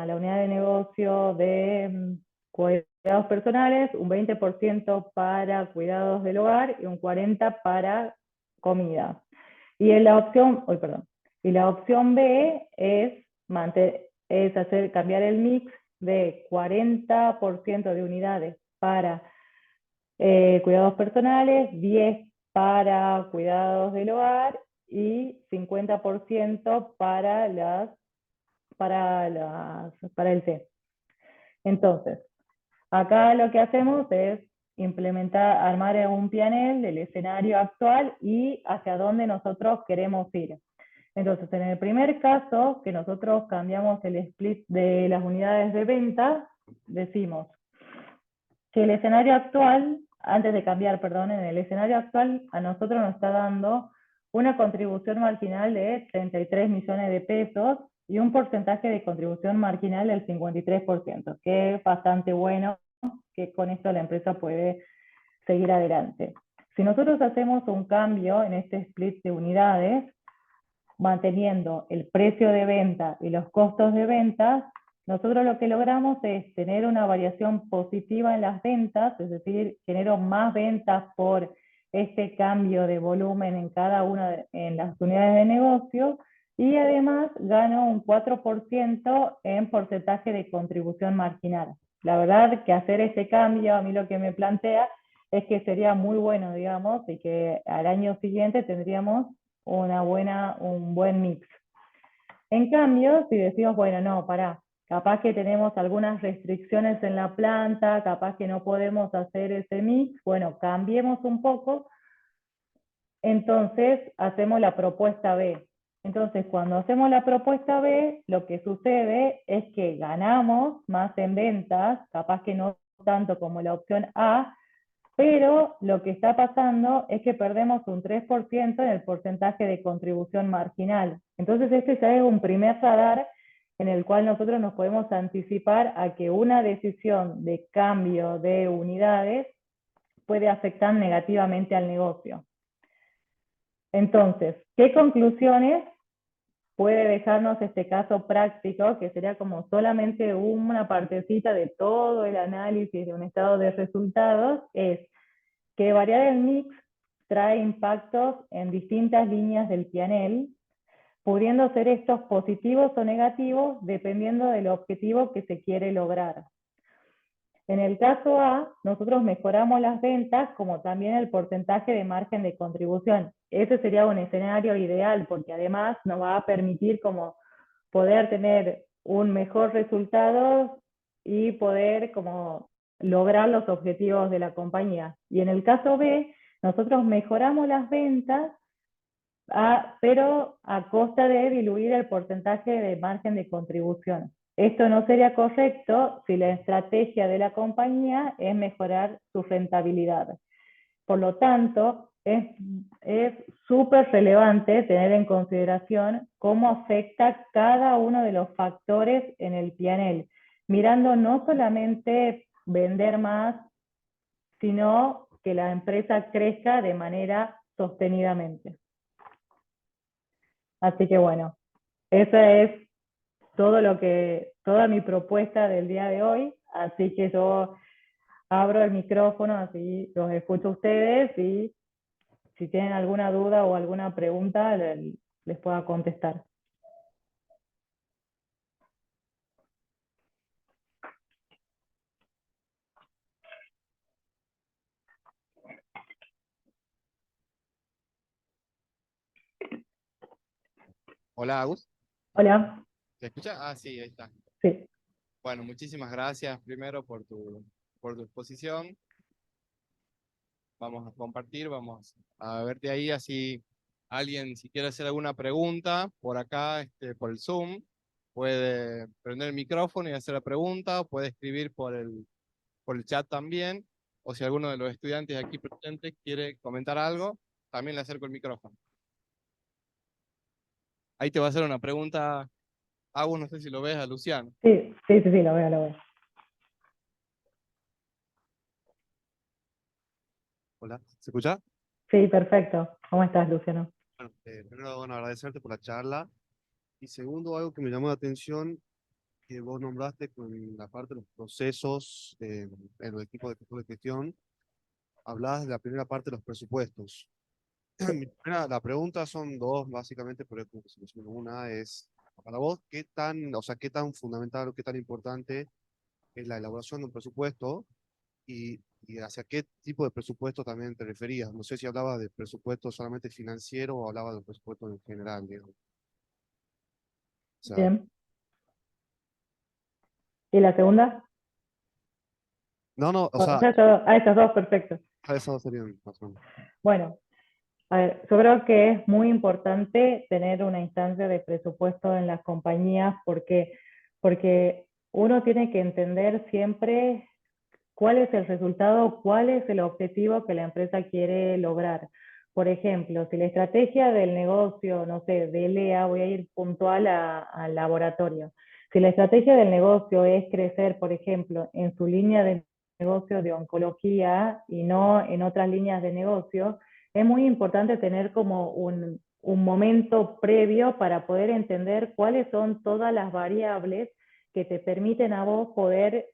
la unidad de negocio de cuidados personales, un 20% para cuidados del hogar y un 40% para comida. Y la opción B es cambiar el mix de 40% de unidades para cuidados personales, 10 para cuidados del hogar y 50% para el té. Entonces, acá lo que hacemos es implementar, armar un panel del escenario actual y hacia dónde nosotros queremos ir. Entonces, en el primer caso, que nosotros cambiamos el split de las unidades de venta, decimos que el escenario actual, antes de cambiar, perdón, en el escenario actual a nosotros nos está dando una contribución marginal de 33 millones de pesos y un porcentaje de contribución marginal del 53%, que es bastante bueno, que con esto la empresa puede seguir adelante. Si nosotros hacemos un cambio en este split de unidades, manteniendo el precio de venta y los costos de venta, nosotros lo que logramos es tener una variación positiva en las ventas, es decir, genero más ventas por este cambio de volumen en cada una en las unidades de negocio, y además gano un 4% en porcentaje de contribución marginal. La verdad que hacer este cambio, a mí lo que me plantea es que sería muy bueno, digamos, y que al año siguiente tendríamos un buen mix. En cambio, si decimos, bueno, no, pará, capaz que tenemos algunas restricciones en la planta, capaz que no podemos hacer ese mix, bueno, cambiemos un poco, entonces hacemos la propuesta B. Entonces, cuando hacemos la propuesta B, lo que sucede es que ganamos más en ventas, capaz que no tanto como la opción A, pero lo que está pasando es que perdemos un 3% en el porcentaje de contribución marginal. Entonces este ya es un primer radar en el cual nosotros nos podemos anticipar a que una decisión de cambio de unidades puede afectar negativamente al negocio. Entonces, ¿qué conclusiones puede dejarnos este caso práctico, que sería como solamente una partecita de todo el análisis de un estado de resultados? Es que variar el mix trae impactos en distintas líneas del P&L, pudiendo ser estos positivos o negativos dependiendo del objetivo que se quiere lograr. En el caso A, nosotros mejoramos las ventas como también el porcentaje de margen de contribución. Ese sería un escenario ideal porque además nos va a permitir como poder tener un mejor resultado y poder como lograr los objetivos de la compañía. Y en el caso B, nosotros mejoramos las ventas, pero a costa de diluir el porcentaje de margen de contribución. Esto no sería correcto si la estrategia de la compañía es mejorar su rentabilidad. Por lo tanto, es súper relevante tener en consideración cómo afecta cada uno de los factores en el P&L, mirando no solamente vender más, sino que la empresa crezca de manera sostenidamente. Así que bueno, esa es toda mi propuesta del día de hoy. Así que yo abro el micrófono, así los escucho a ustedes y si tienen alguna duda o alguna pregunta les pueda contestar. Hola, Agus. Hola. ¿Te escuchas? Ah, sí, ahí está. Sí. Bueno, muchísimas gracias primero por tu exposición. Vamos a compartir, vamos a verte ahí, así alguien si quiere hacer alguna pregunta por acá, por el Zoom, puede prender el micrófono y hacer la pregunta, o puede escribir por el chat también, o si alguno de los estudiantes aquí presentes quiere comentar algo, también le acerco el micrófono. Ahí te va a hacer una pregunta, Agus, no sé si lo ves, a Luciano. Sí, lo veo, lo veo. Hola, ¿se escucha? Sí, perfecto. ¿Cómo estás, Luciano? Bueno, primero, bueno, agradecerte por la charla. Y segundo, algo que me llamó la atención, que vos nombraste con la parte de los procesos en los equipos de control de gestión, hablabas de la primera parte de los presupuestos. La pregunta son dos, básicamente, pero una es, para vos, ¿qué tan fundamental o qué tan importante es la elaboración de un presupuesto y hacia qué tipo de presupuesto también te referías? No sé si hablaba de presupuesto solamente financiero o hablaba de presupuesto en general, digamos. O sea, Bien. ¿Y la segunda? No, no, o O sea, sea, a esas dos, perfecto. esos serían más o menos. Bueno, a ver, yo creo que es muy importante tener una instancia de presupuesto en las compañías porque uno tiene que entender siempre cuál es el resultado, cuál es el objetivo que la empresa quiere lograr. Por ejemplo, si la estrategia del negocio, no sé, de LEA, voy a ir puntual al laboratorio. Si la estrategia del negocio es crecer, por ejemplo, en su línea de negocio de oncología y no en otras líneas de negocio, es muy importante tener como un momento previo para poder entender cuáles son todas las variables que te permiten a vos poder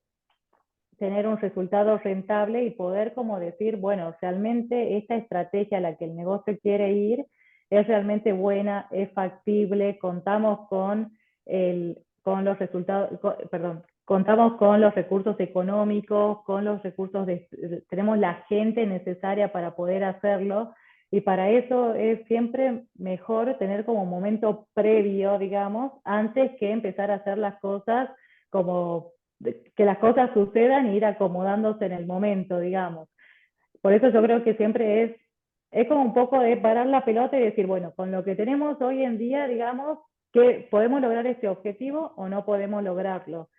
tener un resultado rentable y poder como decir, bueno, realmente esta estrategia a la que el negocio quiere ir es realmente buena, es factible, contamos con los resultados, perdón, contamos con los recursos económicos, con los recursos, tenemos la gente necesaria para poder hacerlo, y para eso es siempre mejor tener como un momento previo, digamos, antes que empezar a hacer las cosas como que las cosas sucedan y ir acomodándose en el momento, digamos. Por eso yo creo que siempre es como un poco de parar la pelota y decir, bueno, con lo que tenemos hoy en día, digamos, que podemos lograr este objetivo o no podemos lograrlo.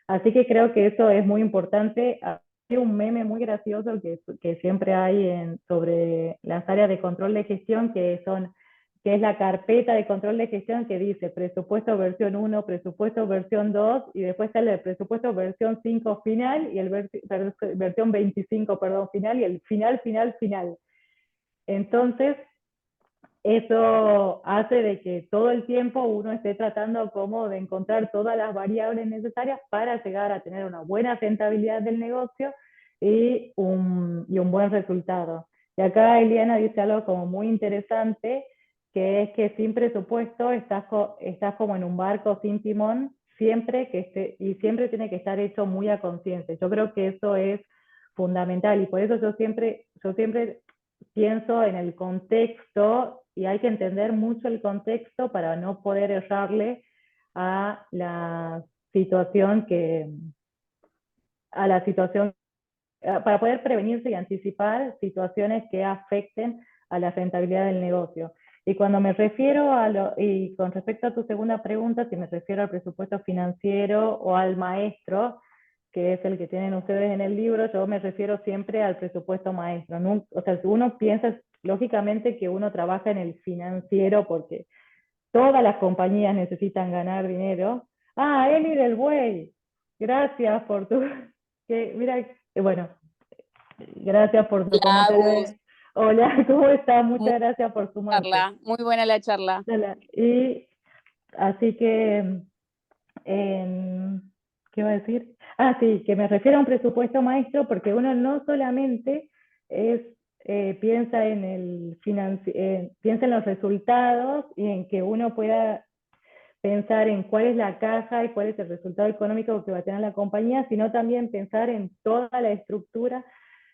Así que creo que eso es muy importante. Hay un meme muy gracioso que siempre hay sobre las áreas de control de gestión, que es la carpeta de control de gestión que dice presupuesto versión 1, presupuesto versión 2, y después sale el presupuesto versión 5 final y el versión 25, perdón, final, y el final, final, final. Entonces, eso hace de que todo el tiempo uno esté tratando como de encontrar todas las variables necesarias para llegar a tener una buena rentabilidad del negocio y un buen resultado. Y acá Eliana dice algo como muy interesante, que es que sin presupuesto estás como en un barco sin timón, siempre que y siempre tiene que estar hecho muy a conciencia. Yo creo que eso es fundamental, y por eso yo siempre pienso en el contexto, y hay que entender mucho el contexto para no poder errarle a la situación a la situación, para poder prevenirse y anticipar situaciones que afecten a la rentabilidad del negocio. Y cuando me refiero y con respecto a tu segunda pregunta, si me refiero al presupuesto financiero o al maestro, que es el que tienen ustedes en el libro, yo me refiero siempre al presupuesto maestro. ¿No? O sea, si uno piensa, lógicamente que uno trabaja en el financiero porque todas las compañías necesitan ganar dinero. Ah, Eli del Buey, gracias por tu... Que, mira, bueno, gracias por tu Hola, comentario. Agus. Hola, ¿cómo estás? Muy Muchas gracias por sumarte. charla, muy buena la charla. Y así que, eh, ¿qué iba a decir? Ah, sí, que me refiero a un presupuesto maestro porque uno no solamente piensa piensa en los resultados y en que uno pueda pensar en cuál es la caja y cuál es el resultado económico que va a tener la compañía, sino también pensar en toda la estructura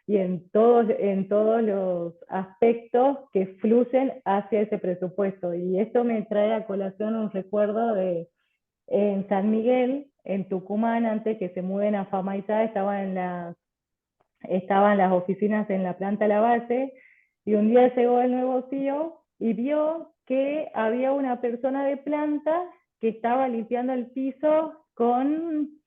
y en todos los aspectos que fluyen hacia ese presupuesto. Y esto me trae a colación un recuerdo de en San Miguel, en Tucumán, antes que se muden a Famaitá, estaban las oficinas en la planta La Base, y un día llegó el nuevo CEO y vio que había una persona de planta que estaba limpiando el piso con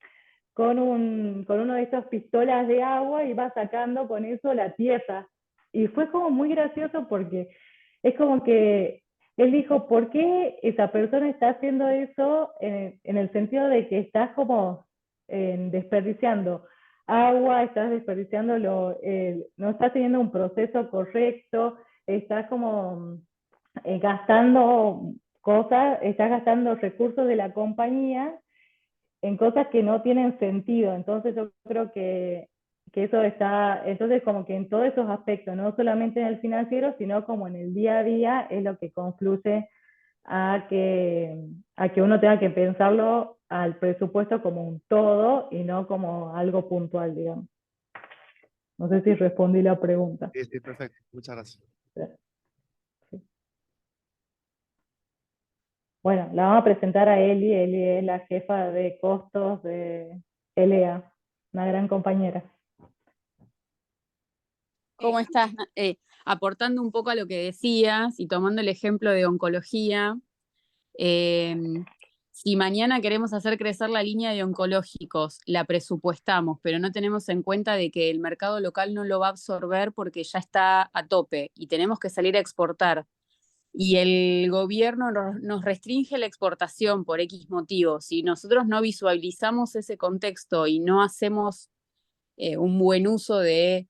uno de estos pistolas de agua, y va sacando con eso la tierra. Y fue como muy gracioso porque es como que él dijo, ¿por qué esa persona está haciendo eso? En el sentido de que estás como desperdiciando agua, estás desperdiciando no estás teniendo un proceso correcto, estás como gastando cosas, estás gastando recursos de la compañía en cosas que no tienen sentido. Entonces yo creo que eso está, entonces como que en todos esos aspectos, no solamente en el financiero, sino como en el día a día, es lo que confluye a que uno tenga que pensarlo al presupuesto como un todo y no como algo puntual, digamos. No sé si respondí la pregunta. Sí, sí, perfecto. Muchas gracias. Bueno, la vamos a presentar a Eli. Eli es la jefa de costos de LEA, una gran compañera. ¿Cómo estás? Aportando un poco a lo que decías y tomando el ejemplo de oncología, eh, si mañana queremos hacer crecer la línea de oncológicos, la presupuestamos, pero no tenemos en cuenta de que el mercado local no lo va a absorber porque ya está a tope y tenemos que salir a exportar. Y el gobierno nos restringe la exportación por X motivos. Si nosotros no visualizamos ese contexto y no hacemos un buen uso de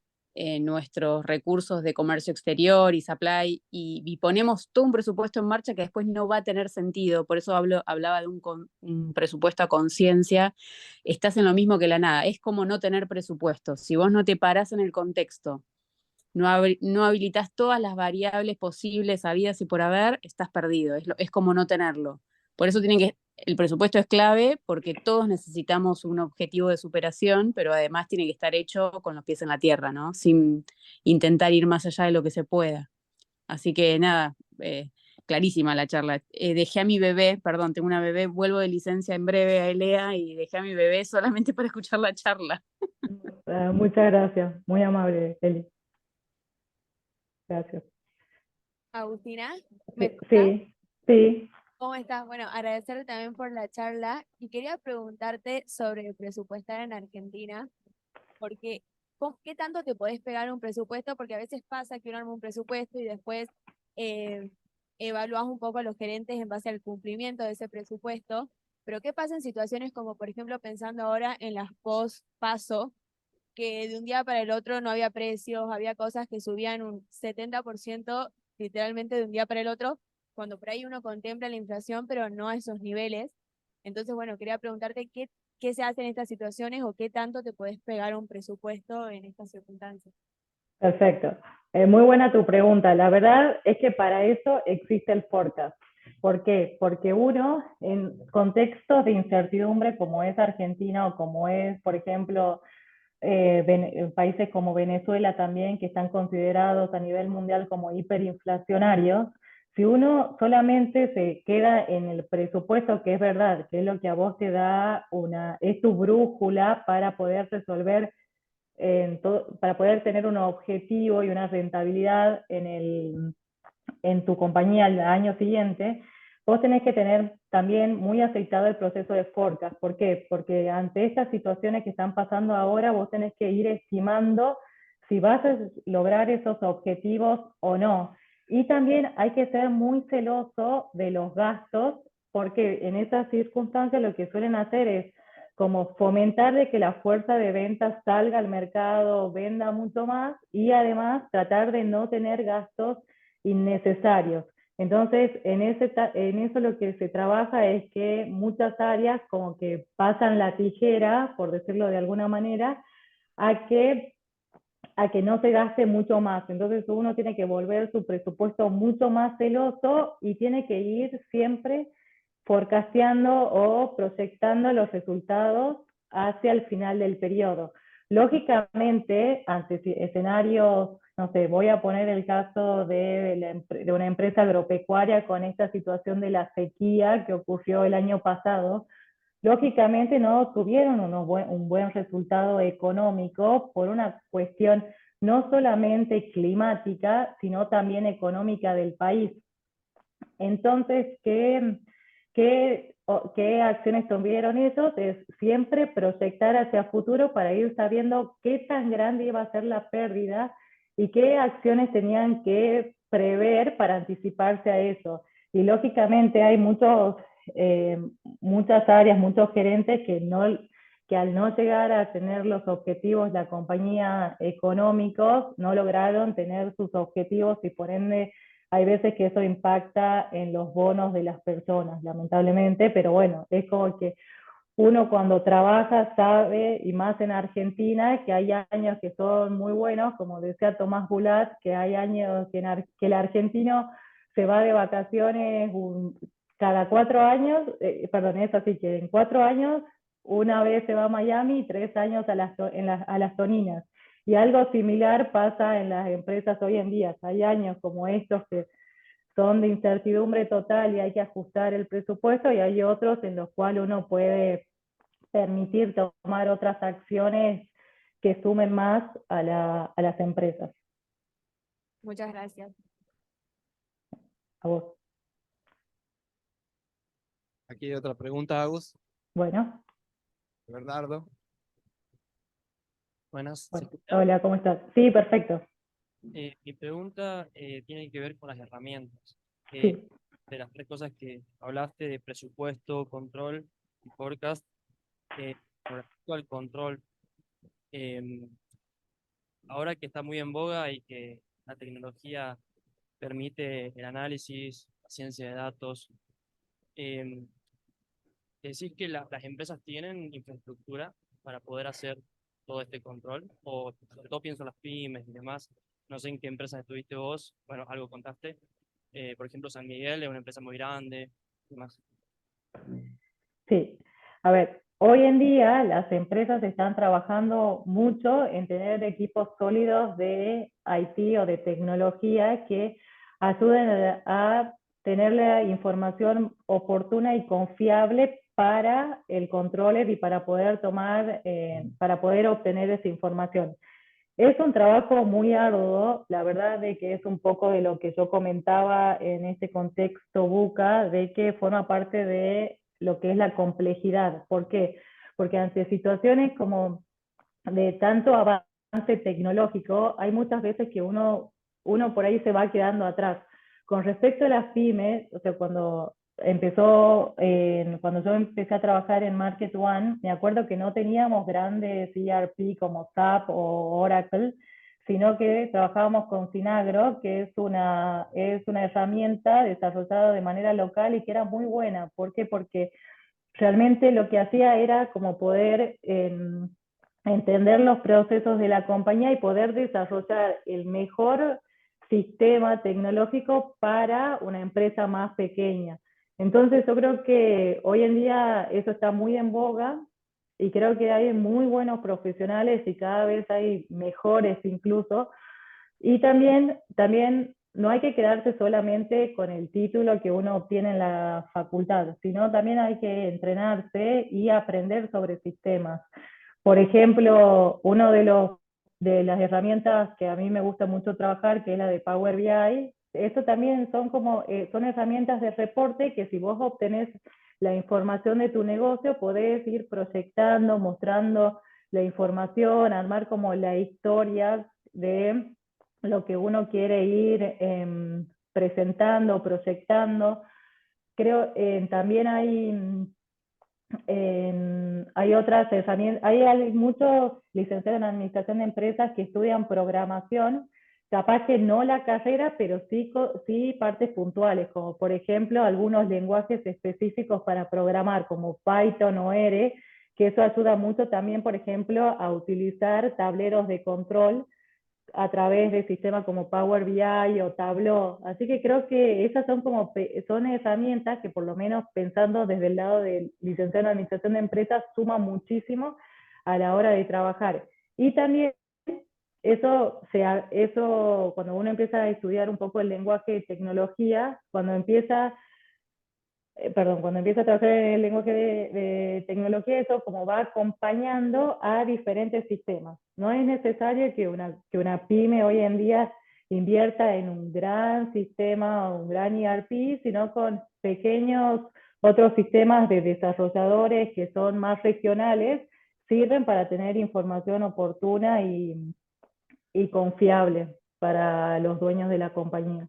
nuestros recursos de comercio exterior y supply y ponemos todo un presupuesto en marcha que después no va a tener sentido. Por eso hablaba de un presupuesto a conciencia. Estás en lo mismo que la nada. Es como no tener presupuesto. Si vos no te parás en el contexto, no habilitas todas las variables posibles, habidas y por haber, estás perdido. Es como no tenerlo. Por eso el presupuesto es clave porque todos necesitamos un objetivo de superación, pero además tiene que estar hecho con los pies en la tierra, ¿no? Sin intentar ir más allá de lo que se pueda. Así que nada, clarísima la charla. Dejé a mi bebé, perdón, tengo una bebé, vuelvo de licencia en breve a ELEA y dejé a mi bebé solamente para escuchar la charla. Muchas gracias, muy amable, Eli. Gracias. Agustina, ¿me escuchás? Sí, sí. ¿Cómo estás? Bueno, agradecerte también por la charla y quería preguntarte sobre presupuestar en Argentina, porque ¿qué tanto te podés pegar un presupuesto? Porque a veces pasa que uno arma un presupuesto y después eh, evaluás un poco a los gerentes en base al cumplimiento de ese presupuesto, pero ¿qué pasa en situaciones como, por ejemplo, pensando ahora en las post-paso, que de un día para el otro no había precios, había cosas que subían un 70% literalmente de un día para el otro, cuando por ahí uno contempla la inflación, pero no a esos niveles? Entonces, bueno, quería preguntarte qué se hace en estas situaciones o qué tanto te puedes pegar un presupuesto en estas circunstancias. Perfecto. Muy buena tu pregunta. La verdad es que para eso existe el forecast. ¿Por qué? Porque uno, en contextos de incertidumbre como es Argentina o como es, por ejemplo, países como Venezuela también, que están considerados a nivel mundial como hiperinflacionarios, si uno solamente se queda en el presupuesto, que es verdad, que es lo que a vos te da es tu brújula para poder resolver, para poder tener un objetivo y una rentabilidad en tu compañía al año siguiente, vos tenés que tener también muy aceitado el proceso de forecast. ¿Por qué? Porque ante estas situaciones que están pasando ahora, vos tenés que ir estimando si vas a lograr esos objetivos o no. Y también hay que ser muy celoso de los gastos, porque en esas circunstancias lo que suelen hacer es como fomentar de que la fuerza de ventas salga al mercado, venda mucho más y además tratar de no tener gastos innecesarios. Entonces, en eso lo que se trabaja es que muchas áreas como que pasan la tijera, por decirlo de alguna manera, a que no se gaste mucho más. Entonces uno tiene que volver su presupuesto mucho más celoso y tiene que ir siempre forecasteando o proyectando los resultados hacia el final del periodo. Lógicamente, ante escenarios, no sé, voy a poner el caso de una empresa agropecuaria con esta situación de la sequía que ocurrió el año pasado. Lógicamente no tuvieron un buen resultado económico por una cuestión no solamente climática, sino también económica del país. Entonces, ¿qué acciones tuvieron ellos? Es siempre proyectar hacia futuro para ir sabiendo qué tan grande iba a ser la pérdida y qué acciones tenían que prever para anticiparse a eso. Y lógicamente hay muchas áreas, muchos gerentes que al no llegar a tener los objetivos de la compañía económicos, no lograron tener sus objetivos y por ende hay veces que eso impacta en los bonos de las personas, lamentablemente, pero bueno, es como que uno cuando trabaja sabe, y más en Argentina, que hay años que son muy buenos, como decía Tomás Bulat, que hay años que el argentino se va de vacaciones cada 4 años, perdón, es así que en 4 años una vez se va a Miami y 3 años a las Toninas. Y algo similar pasa en las empresas hoy en día. Hay años como estos que son de incertidumbre total y hay que ajustar el presupuesto, y hay otros en los cuales uno puede permitir tomar otras acciones que sumen más a las empresas. Muchas gracias. A vos. Aquí hay otra pregunta, Agus, Bueno, de Bernardo. Buenas, ¿se bueno, escucha? hola, ¿cómo estás? Sí, perfecto. Mi pregunta tiene que ver con las herramientas. Sí, De las tres cosas que hablaste, de presupuesto, control y forecast, con respecto al control, em, ahora que está muy en boga y que la tecnología permite el análisis, la ciencia de datos, em, ¿decís que las empresas tienen infraestructura para poder hacer todo este control? O sobre todo pienso en las pymes y demás. No sé en qué empresa estuviste vos, bueno, algo contaste. Por ejemplo, San Miguel es una empresa muy grande y demás. sí. A ver, hoy en día las empresas están trabajando mucho en tener equipos sólidos de IT o de tecnología que ayuden a tener la información oportuna y confiable para el controller y para poder tomar, para poder obtener esa información. Es un trabajo muy arduo, la verdad de que es un poco de lo que yo comentaba en este contexto buca, de que forma parte de lo que es la complejidad. ¿Por qué? Porque ante situaciones como de tanto avance tecnológico, hay muchas veces que uno por ahí se va quedando atrás. Con respecto a las pymes, o sea, cuando yo empecé a trabajar en Market One, me acuerdo que no teníamos grandes ERP como SAP o Oracle, sino que trabajábamos con Finagro, que es una herramienta desarrollada de manera local y que era muy buena. ¿Por qué? Porque realmente lo que hacía era como poder entender los procesos de la compañía y poder desarrollar el mejor sistema tecnológico para una empresa más pequeña. Entonces yo creo que hoy en día eso está muy en boga y creo que hay muy buenos profesionales y cada vez hay mejores incluso. Y también no hay que quedarse solamente con el título que uno obtiene en la facultad, sino también hay que entrenarse y aprender sobre sistemas. Por ejemplo, de las herramientas que a mí me gusta mucho trabajar, que es la de Power BI, eso también son herramientas de reporte que si vos obtenés la información de tu negocio, podés ir proyectando, mostrando la información, armar como la historia de lo que uno quiere ir presentando, proyectando. Creo también hay otras herramientas, hay muchos licenciados en administración de empresas que estudian programación, capaz que no la carrera, pero sí partes puntuales, como por ejemplo algunos lenguajes específicos para programar, como Python o R, que eso ayuda mucho también, por ejemplo, a utilizar tableros de control a través de sistemas como Power BI o Tableau. Así que creo que esas son herramientas que por lo menos pensando desde el lado del licenciado en administración de empresas suma muchísimo a la hora de trabajar. Y también eso cuando uno empieza a estudiar un poco el lenguaje de tecnología, cuando empieza a trabajar en el lenguaje de tecnología, eso como va acompañando a diferentes sistemas. No es necesario que una pyme hoy en día invierta en un gran sistema o un gran ERP, sino con pequeños otros sistemas de desarrolladores que son más regionales, sirven para tener información oportuna y confiable para los dueños de la compañía.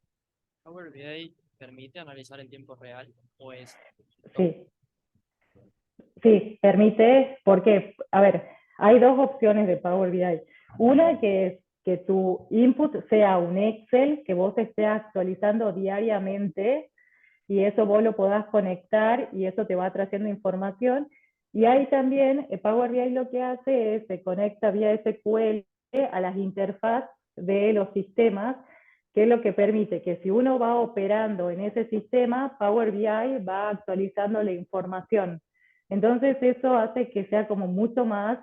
¿Power BI permite analizar en tiempo real o es? Sí. Sí, permite, porque, a ver, hay dos opciones de Power BI. Una que es que tu input sea un Excel que vos estés actualizando diariamente y eso vos lo podás conectar y eso te va trayendo información. Y ahí también Power BI lo que hace es se conecta vía SQL a las interfaces de los sistemas, que es lo que permite que si uno va operando en ese sistema, Power BI va actualizando la información. Entonces eso hace que sea como mucho más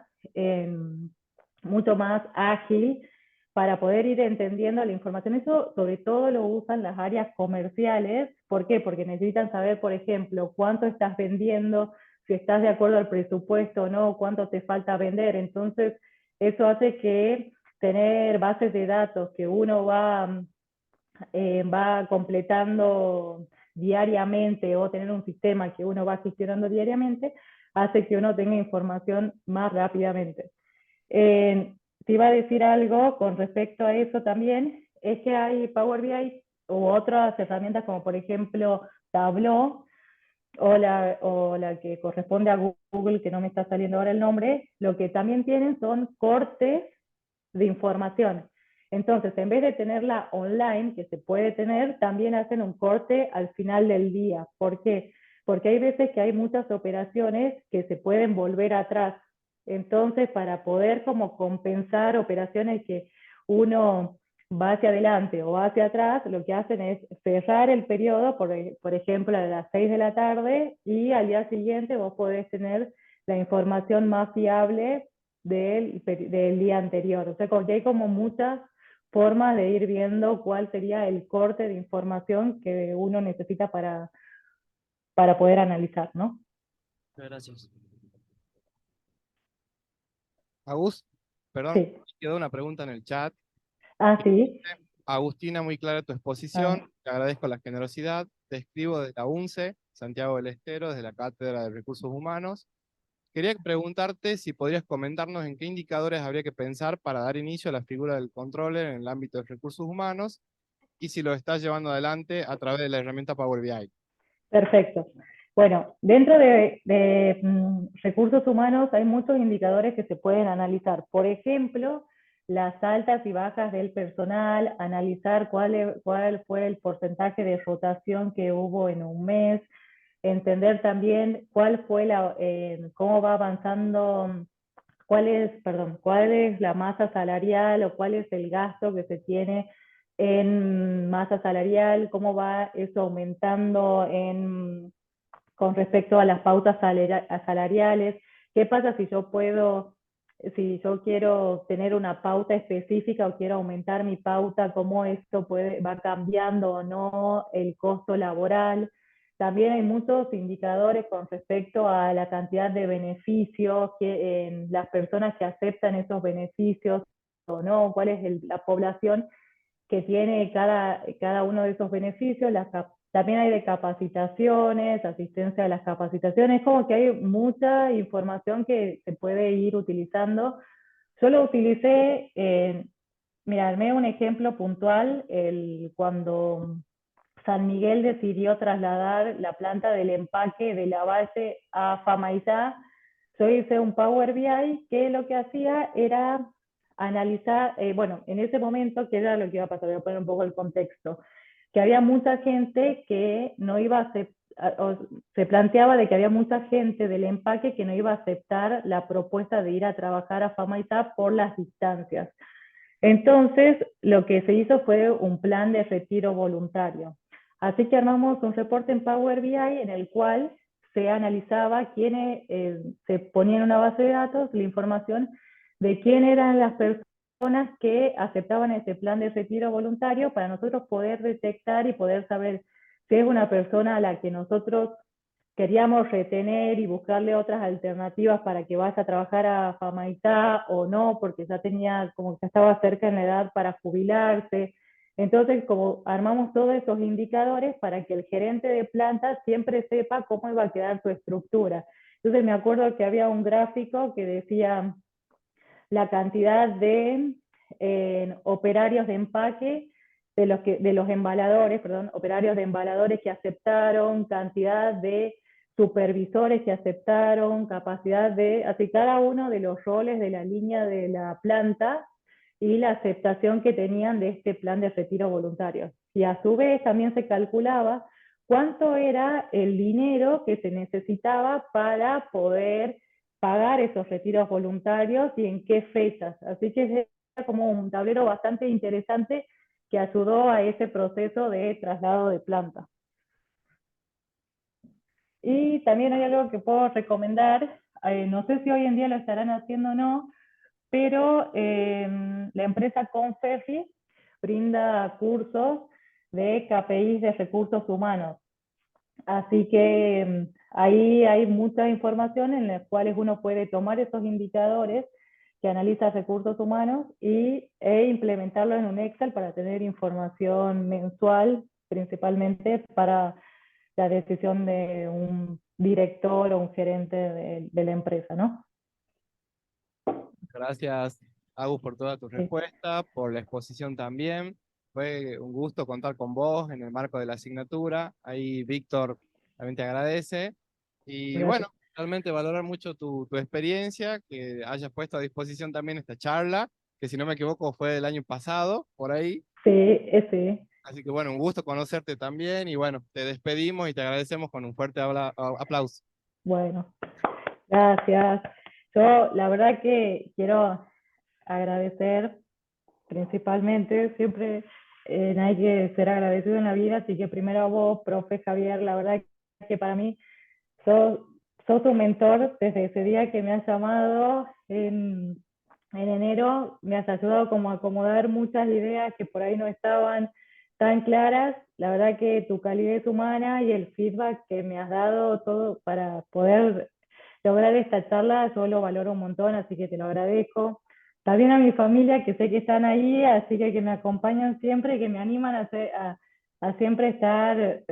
ágil para poder ir entendiendo la información. Eso sobre todo lo usan las áreas comerciales. ¿Por qué? Porque necesitan saber, por ejemplo, cuánto estás vendiendo, si estás de acuerdo al presupuesto o no, cuánto te falta vender. Entonces, eso hace que tener bases de datos que uno va va completando diariamente o tener un sistema que uno va gestionando diariamente, hace que uno tenga información más rápidamente. Te iba a decir algo con respecto a eso también, es que hay Power BI u otras herramientas como por ejemplo Tableau o la que corresponde a Google, que no me está saliendo ahora el nombre, lo que también tienen son cortes de información. Entonces, en vez de tenerla online, que se puede tener, también hacen un corte al final del día. ¿Por qué? Porque hay veces que hay muchas operaciones que se pueden volver atrás. Entonces, para poder como compensar operaciones que uno va hacia adelante o va hacia atrás, lo que hacen es cerrar el periodo, por ejemplo, a las 6 de la tarde, y al día siguiente vos podés tener la información más fiable del día anterior. O sea, que hay como muchas formas de ir viendo cuál sería el corte de información que uno necesita para poder analizar, ¿no? Muchas gracias. Agus, perdón, Sí. quedó una pregunta en el chat. Ah, sí. Agustina, muy clara tu exposición, te agradezco la generosidad, te escribo de la UNCE, Santiago del Estero, desde la Cátedra de Recursos Humanos. Quería preguntarte si podrías comentarnos en qué indicadores habría que pensar para dar inicio a la figura del controller en el ámbito de recursos humanos y si lo estás llevando adelante a través de la herramienta Power BI. Perfecto. Bueno, dentro de recursos humanos hay muchos indicadores que se pueden analizar. Por ejemplo, las altas y bajas del personal, analizar cuál fue el porcentaje de rotación que hubo en un mes, entender también cómo va avanzando, cuál es la masa salarial o cuál es el gasto que se tiene en masa salarial, cómo va eso aumentando con respecto a las pautas salariales, qué pasa si yo quiero tener una pauta específica o quiero aumentar mi pauta, cómo esto va cambiando o no el costo laboral. También hay muchos indicadores con respecto a la cantidad de beneficios, las personas que aceptan esos beneficios o no, cuál es la población que tiene cada uno de esos beneficios. También hay de capacitaciones, asistencia a las capacitaciones, como que hay mucha información que se puede ir utilizando. Yo lo utilicé, mira, armé un ejemplo puntual, cuando San Miguel decidió trasladar la planta del empaque de la base a Famaillá. Yo hice un Power BI que lo que hacía era analizar, bueno, en ese momento, que era lo que iba a pasar, voy a poner un poco el contexto, que había mucha gente que no iba a aceptar, se planteaba de que había mucha gente del empaque que no iba a aceptar la propuesta de ir a trabajar a Famaillá por las distancias. Entonces, lo que se hizo fue un plan de retiro voluntario. Así que armamos un reporte en Power BI en el cual se analizaba se ponía en una base de datos la información de quién eran las personas que aceptaban ese plan de retiro voluntario para nosotros poder detectar y poder saber si es una persona a la que nosotros queríamos retener y buscarle otras alternativas para que vaya a trabajar a Famaitá o no, porque ya tenía, como que estaba cerca en la edad para jubilarse. Entonces, como armamos todos esos indicadores para que el gerente de planta siempre sepa cómo iba a quedar su estructura. Entonces me acuerdo que había un gráfico que decía la cantidad de operarios de empaque de los embaladores, perdón, operarios de embaladores que aceptaron, cantidad de supervisores que aceptaron, capacidad así cada uno de los roles de la línea de la planta y la aceptación que tenían de este plan de retiro voluntario. Y a su vez también se calculaba cuánto era el dinero que se necesitaba para poder pagar esos retiros voluntarios y en qué fechas. Así que es como un tablero bastante interesante que ayudó a ese proceso de traslado de planta. Y también hay algo que puedo recomendar, no sé si hoy en día lo estarán haciendo o no, pero la empresa Conferri brinda cursos de KPIs de recursos humanos. Así que ahí hay mucha información en las cuales uno puede tomar esos indicadores que analiza recursos humanos e implementarlo en un Excel para tener información mensual, principalmente para la decisión de un director o un gerente de la empresa, ¿no? Gracias, Agus, por toda tu Sí. respuesta, por la exposición también. Fue un gusto contar con vos en el marco de la asignatura. Ahí Víctor también te agradece. Y Gracias. bueno, realmente valorar mucho tu experiencia, que hayas puesto a disposición también esta charla, que si no me equivoco fue del año pasado, por ahí. Sí, sí. Así que bueno, un gusto conocerte también y bueno, te despedimos y te agradecemos con un fuerte aplauso. Bueno, gracias. Yo la verdad que quiero agradecer principalmente, siempre hay que ser agradecido en la vida, así que primero a vos, profe Javier, la verdad que para mí sos un mentor desde ese día que me has llamado en enero, me has ayudado como a acomodar muchas ideas que por ahí no estaban tan claras. La verdad que tu calidez humana y el feedback que me has dado todo para poder lograr esta charla, yo lo valoro un montón, así que te lo agradezco. También a mi familia, que sé que están ahí, así que me acompañan siempre, que me animan a siempre estar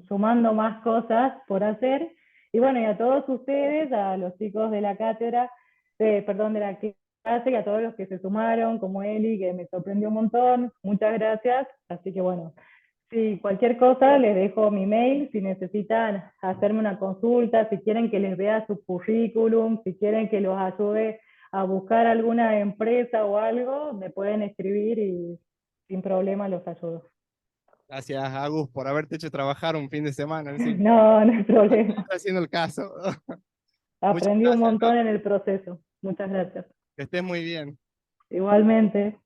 sumando más cosas por hacer. Y bueno, y a todos ustedes, a los chicos de la cátedra, perdón, de la clase, y a todos los que se sumaron, como Eli, que me sorprendió un montón, muchas gracias. Así que bueno, si cualquier cosa, les dejo mi mail, si necesitan hacerme una consulta, si quieren que les vea su currículum, si quieren que los ayude a buscar alguna empresa o algo, me pueden escribir y sin problema los ayudo. Gracias, Agus, por haberte hecho trabajar un fin de semana. En fin, No, no hay problema. estoy haciendo el caso. Muchas Aprendí un gracias, montón en el proceso. Muchas gracias. que estés muy bien. Igualmente.